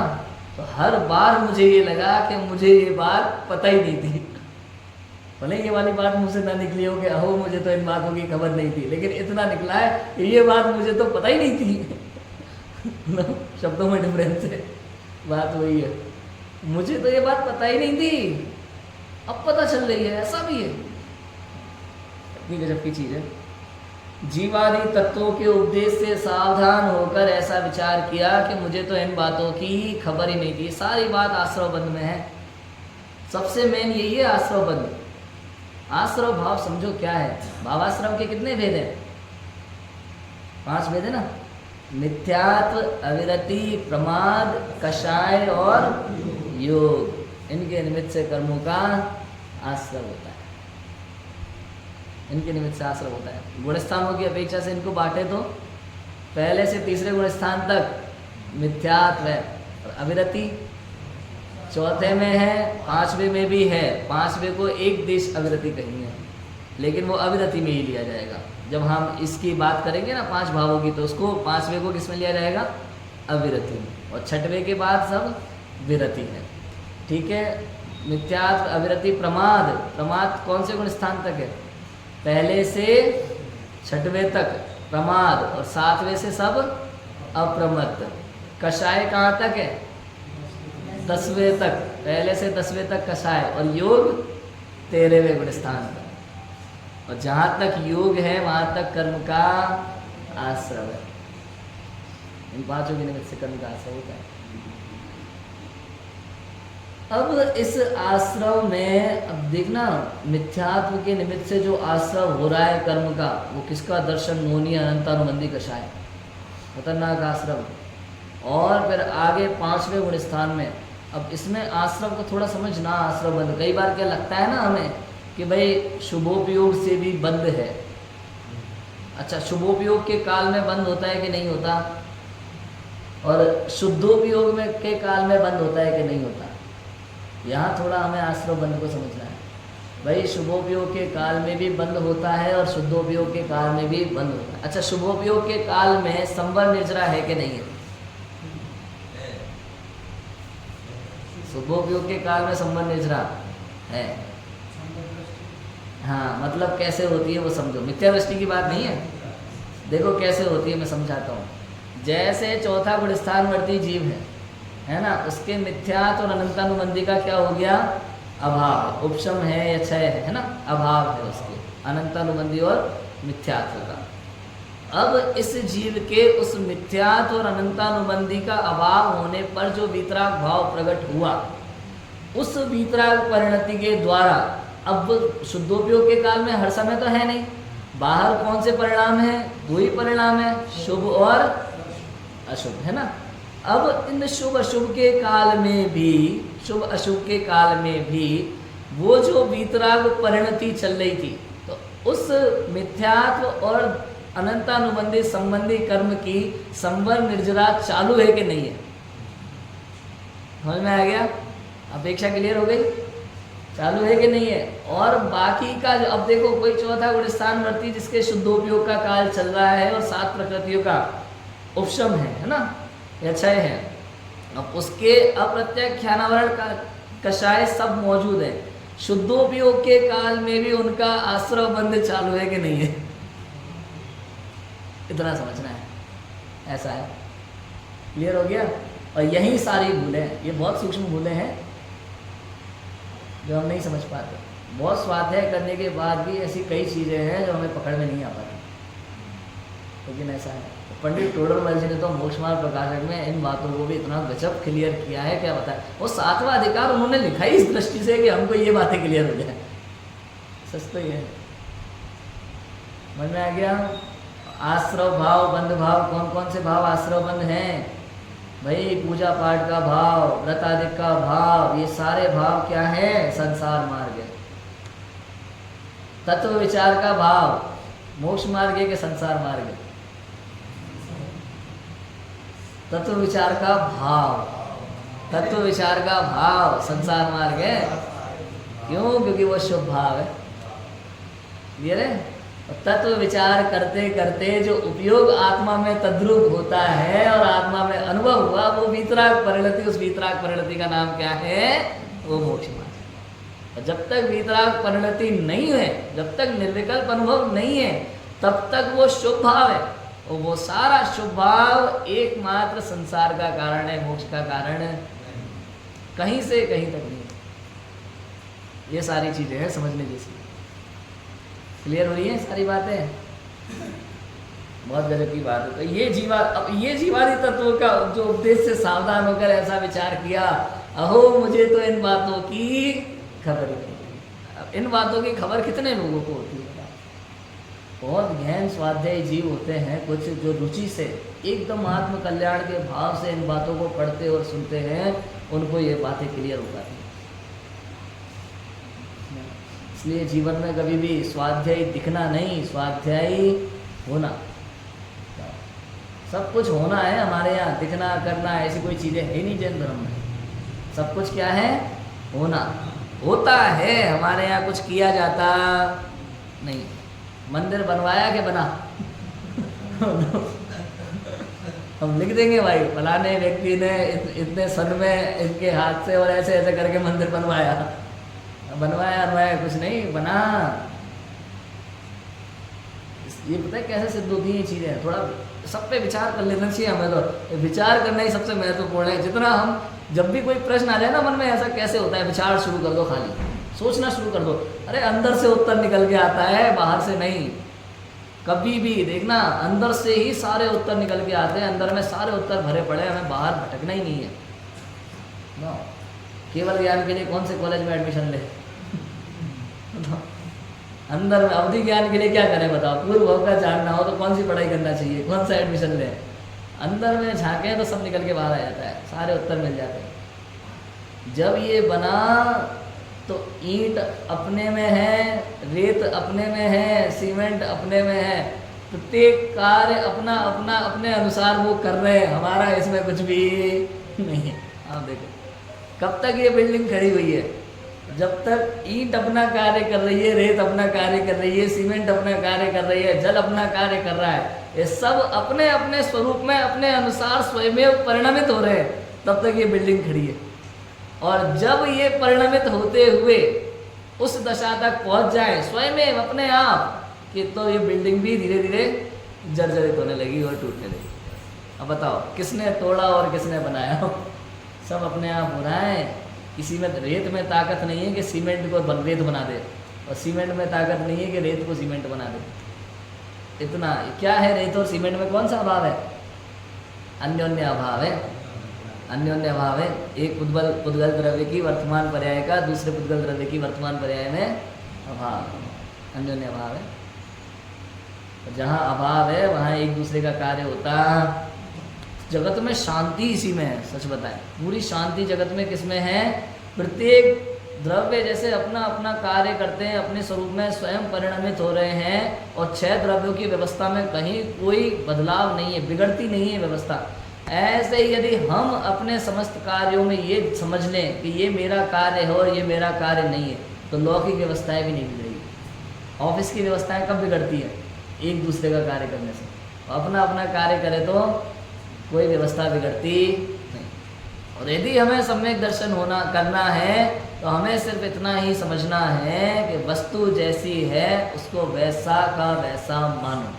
तो हर बार मुझे ये लगा कि मुझे ये बात पता ही नहीं थी। भले ये वाली बात मुझसे ना निकली हो कि अहो मुझे तो इन बातों की खबर नहीं थी, लेकिन इतना निकला है कि ये बात मुझे तो पता ही नहीं थी। शब्दों में डिफरेंस है, बात वही है। मुझे तो ये बात पता ही नहीं थी, अब पता चल रही है, ऐसा भी है। इतनी गजब की चीज है। जीवादि तत्वों के उपदेश से सावधान होकर ऐसा विचार किया कि मुझे तो इन बातों की खबर ही नहीं थी। सारी बात आश्रव बंध में है। सबसे मेन यही है आश्रव बंध। आश्रव भाव समझो क्या है। भावाश्रम के कितने भेद हैं? 5 भेद है ना। मिथ्यात्व, अविरति, प्रमाद, कषाय और योग। इनके निमित्त से कर्मों का आश्रव होता है। इनके निमित्त से आश्रव होता है। गुणस्थानों की अपेक्षा से इनको बांटे तो पहले से तीसरे गुणस्थान तक मिथ्यात्व है, अविरति चौथे में है, 5वें में भी है। 5वें को एक देश अविरति कहेंगे, लेकिन वो अविरति में ही लिया जाएगा। जब हम इसकी बात करेंगे ना 5 भावों की, तो उसको 5वें को किस में लिया जाएगा? अविरति में। और 6वें के बाद सब विरति है। ठीक है। मिथ्यात्व, अविरति, प्रमाद। प्रमाद कौन से गुण स्थान तक है? पहले से 6वें तक प्रमाद, और 7वें से सब अप्रमत्त। कषाय कहाँ तक है? 10वें तक। पहले से 10वें तक कषाय, और योग 13वें गुण स्थान तक। और जहाँ तक योग है वहाँ तक कर्म का आश्रव है। इन 5 के निमित्त से कर्म का आश्रव होता है। अब इस आश्रव में अब देखना, मिथ्यात्व के निमित्त से जो आश्रव हो रहा है कर्म का, वो किसका? दर्शन, मोहनी, अनंतानुबंधी, कषाय, खतरनाक आश्रव। और फिर आगे 5वें गुण स्थान में, अब इसमें आश्रव को थोड़ा समझना। आश्रव बंद कई बार क्या लगता है ना हमें कि भाई शुभोपयोग से भी बंद है। अच्छा, शुभोपयोग के काल में बंद होता है कि नहीं होता? और शुद्धोपयोग में के काल में बंद होता है कि नहीं होता? यहाँ थोड़ा हमें आश्रव बंद को समझना है। भाई शुभोपयोग के काल में भी बंद होता है और शुद्धोपयोग के काल में भी बंद होता है। अच्छा, शुभोपयोग के काल में संवर निर्जरा है कि नहीं है? शुभोपयोग के काल में संवर निर्जरा है। हाँ, मतलब कैसे होती है वो समझो। मिथ्यादृष्टि की बात नहीं है। देखो कैसे होती है, मैं समझाता हूँ। जैसे चौथा गुणस्थानवर्ती जीव है ना, उसके मिथ्यात्व और अनंतानुबंधी का क्या हो गया? अभाव। उपशम है या क्षय है ना, अभाव है उसके, अनंतानुबंधी और मिथ्यात्व का। अब इस जीव के उस मिथ्यात्व और अनंतानुबंधी का अभाव होने पर जो वीतराग भाव प्रकट हुआ, उस वीतराग परिणति के द्वारा अब शुद्धोपयोग के काल में हर समय तो है नहीं, बाहर कौन से परिणाम है? 2 ही परिणाम है, शुभ और अशुभ, है ना। अब इन शुभ अशुभ के काल में भी, शुभ अशुभ के काल में भी वो जो वीतराग परिणति चल रही थी, तो उस मिथ्यात्व और अनंतानुबंधी संबंधी कर्म की संवर निर्जरा चालू है कि नहीं है? समझ में आ गया? अपेक्षा क्लियर हो गई? चालू है कि नहीं है? और बाकी का जो, अब देखो कोई चौथा गुणस्थानवर्ती जिसके शुद्धोपयोग का काल चल रहा है और 7 प्रकृतियों का, उपशम है ना, या क्षय है। अब उसके अप्रत्याख्यानावरण का कषाय सब मौजूद है। शुद्धोपयोग के काल में भी उनका आश्रव बंध चालू है कि नहीं है, इतना समझना है, ऐसा है। क्लियर हो गया। और यही सारी भूलें, ये बहुत सूक्ष्म भूलें हैं जो हम नहीं समझ पाते। बहुत स्वाध्याय करने के बाद भी ऐसी कई चीज़ें हैं जो हमें पकड़ में नहीं आ पाती, लेकिन ऐसा है। पंडित टोडरमल जी ने तो मोक्ष मार्ग प्रकाशक में इन बातों को भी इतना गजब क्लियर किया है, क्या बताए। वो 7वां अधिकार उन्होंने लिखा ही इस दृष्टि से कि हमको ये बातें क्लियर हो जाए। सच तो ये है, समझ में आ गया। आश्रव भाव, बंध भाव, कौन कौन से भाव आश्रव बंध हैं भाई? पूजा पाठ का भाव, व्रत आदि का भाव, ये सारे भाव क्या है? संसार मार्ग है। तत्व विचार का भाव मोक्ष मार्ग है कि संसार मार्ग है? तत्व विचार का भाव, तत्व विचार का भाव संसार मार्ग है। क्यों? क्योंकि वो शुभ भाव है। क्लियर है। तत्व विचार करते करते जो उपयोग आत्मा में तद्रूप होता है और आत्मा में अनुभव हुआ, वो वीतराग परिणति, उस वीतराग परिणति का नाम क्या है? वो मोक्ष मार्ग। जब तक वीतराग परिणति नहीं है, जब तक निर्विकल्प अनुभव नहीं है, तब तक वो शुभ भाव है। और वो सारा शुभ भाव एकमात्र संसार का कारण है, मोक्ष का कारण है, कहीं से कहीं तक नहीं। ये सारी चीजें हैं समझने जैसी। क्लियर हो रही है सारी बातें? बहुत गजब की बात है। तो ये जीवा, अब ये जीवादी तत्वों का जो उपदेश से सावधान होकर ऐसा विचार किया, अहो मुझे तो इन बातों की खबर ही नहीं। इन बातों की खबर कितने लोगों को होती है? बहुत गहन स्वाध्यायी जीव होते हैं कुछ, जो रुचि से एकदम आत्म कल्याण के भाव से इन बातों को पढ़ते और सुनते हैं, उनको ये बातें क्लियर हो पाती हैं। इसलिए जीवन में कभी भी स्वाध्यायी दिखना नहीं, स्वाध्यायी होना। सब कुछ होना है हमारे यहाँ, दिखना करना ऐसी कोई चीज़ें है ही नहीं जैन धर्म में। सब कुछ क्या है? होना। होता है हमारे यहाँ, कुछ किया जाता नहीं। मंदिर बनवाया कि बना? हम लिख देंगे भाई फलाने व्यक्ति ने इतने सन में इनके हाथ से और ऐसे ऐसे करके मंदिर बनवाया, कुछ नहीं बना। ये पता है कैसे सिद्ध होती है ये चीज़ें? थोड़ा सब पे विचार कर लेना चाहिए हमें। तो विचार करना ही सबसे महत्वपूर्ण है। जितना हम, जब भी कोई प्रश्न आ जाए ना मन में, ऐसा कैसे होता है, विचार शुरू कर दो, खाली सोचना शुरू कर दो। अरे अंदर से उत्तर निकल के आता है, बाहर से नहीं। कभी भी देखना, अंदर से ही सारे उत्तर निकल के आते हैं। अंदर में सारे उत्तर भरे पड़े, हमें बाहर भटकना ही नहीं है ना। केवल ज्ञान के लिए कौन से कॉलेज में एडमिशन ले? अंदर में अवधि ज्ञान के लिए क्या करें बताओ? पूर्व भाव का जानना हो तो कौन सी पढ़ाई करना चाहिए, कौन सा एडमिशन ले? अंदर में झांके तो सब निकल के बाहर आ जाता है, सारे उत्तर मिल जाते हैं। जब ये बना तो ईंट अपने में है, रेत अपने में है, सीमेंट अपने में है। प्रत्येक कार्य अपना अपना अपने अनुसार वो कर रहे हैं, हमारा इसमें कुछ भी नहीं है। आप देखो कब तक ये बिल्डिंग खड़ी हुई है? जब तक ईंट अपना कार्य कर रही है, रेत अपना कार्य कर रही है, सीमेंट अपना कार्य कर रही है, जल अपना कार्य कर रहा है, ये सब अपने अपने स्वरूप में अपने अनुसार स्वयं परिणमित हो रहे हैं, तब तक ये बिल्डिंग खड़ी है। और जब ये परिणमित होते हुए उस दशा तक पहुंच जाए स्वयं अपने आप कि तो ये बिल्डिंग भी धीरे धीरे जर्जरित होने लगी और टूटने लगी। अब बताओ किसने तोड़ा और किसने बनाया? सब अपने आप हो रहा है। किसी में रेत में ताकत नहीं है कि सीमेंट को रेत बना दे, और सीमेंट में ताकत नहीं है कि रेत को सीमेंट बना दे। इतना क्या है? रेत और सीमेंट में कौन सा अभाव है? अन्योन्य अभाव है। अन्योन्य अभाव है। एक पुद्गल द्रव्य की वर्तमान पर्याय का दूसरे पुद्गल द्रव्य की वर्तमान पर्याय में अभाव, अन्योन्य अभाव है। जहाँ अभाव है वहाँ एक दूसरे का कार्य होता। जगत में शांति इसी में है। सच बताएं, पूरी शांति जगत में किसमें है? प्रत्येक द्रव्य जैसे अपना अपना कार्य करते हैं, अपने स्वरूप में स्वयं परिणमित हो रहे हैं, और 6 द्रव्यों की व्यवस्था में कहीं कोई बदलाव नहीं है, बिगड़ती नहीं है व्यवस्था। ऐसे ही यदि हम अपने समस्त कार्यों में ये समझ लें कि ये मेरा कार्य है और ये मेरा कार्य नहीं है, तो लौकिक व्यवस्थाएं भी नहीं बिगड़ेगी। ऑफिस की व्यवस्थाएं कब बिगड़ती है? एक दूसरे का कार्य करने से। अपना अपना कार्य करे तो कोई व्यवस्था बिगड़ती नहीं। और यदि हमें सम्यक दर्शन करना है तो हमें सिर्फ इतना ही समझना है कि वस्तु जैसी है उसको वैसा का वैसा मानो,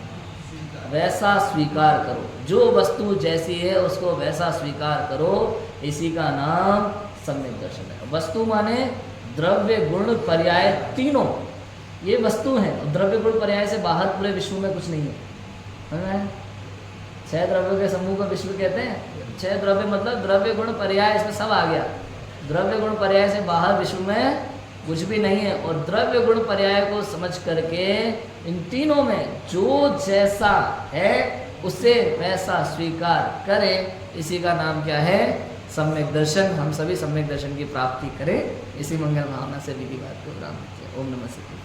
वैसा स्वीकार करो। जो वस्तु जैसी है उसको वैसा स्वीकार करो, इसी का नाम सम्यक दर्शन है। वस्तु माने द्रव्य गुण पर्याय तीनों, ये वस्तु हैं। द्रव्य गुण पर्याय से बाहर पूरे विश्व में कुछ नहीं है। 6 द्रव्यों के समूह को विश्व कहते हैं। 6 द्रव्य मतलब द्रव्य गुण पर्याय, इसमें सब आ गया। द्रव्य गुण पर्याय से बाहर विश्व में कुछ भी नहीं है। और द्रव्य गुण पर्याय को समझ करके इन तीनों में जो जैसा है उसे वैसा स्वीकार करें, इसी का नाम क्या है? सम्यक दर्शन। हम सभी सम्यक दर्शन की प्राप्ति करें, इसी मंगल भावना से विधि बात को विराम देते हैं। ओम नमः शिवाय।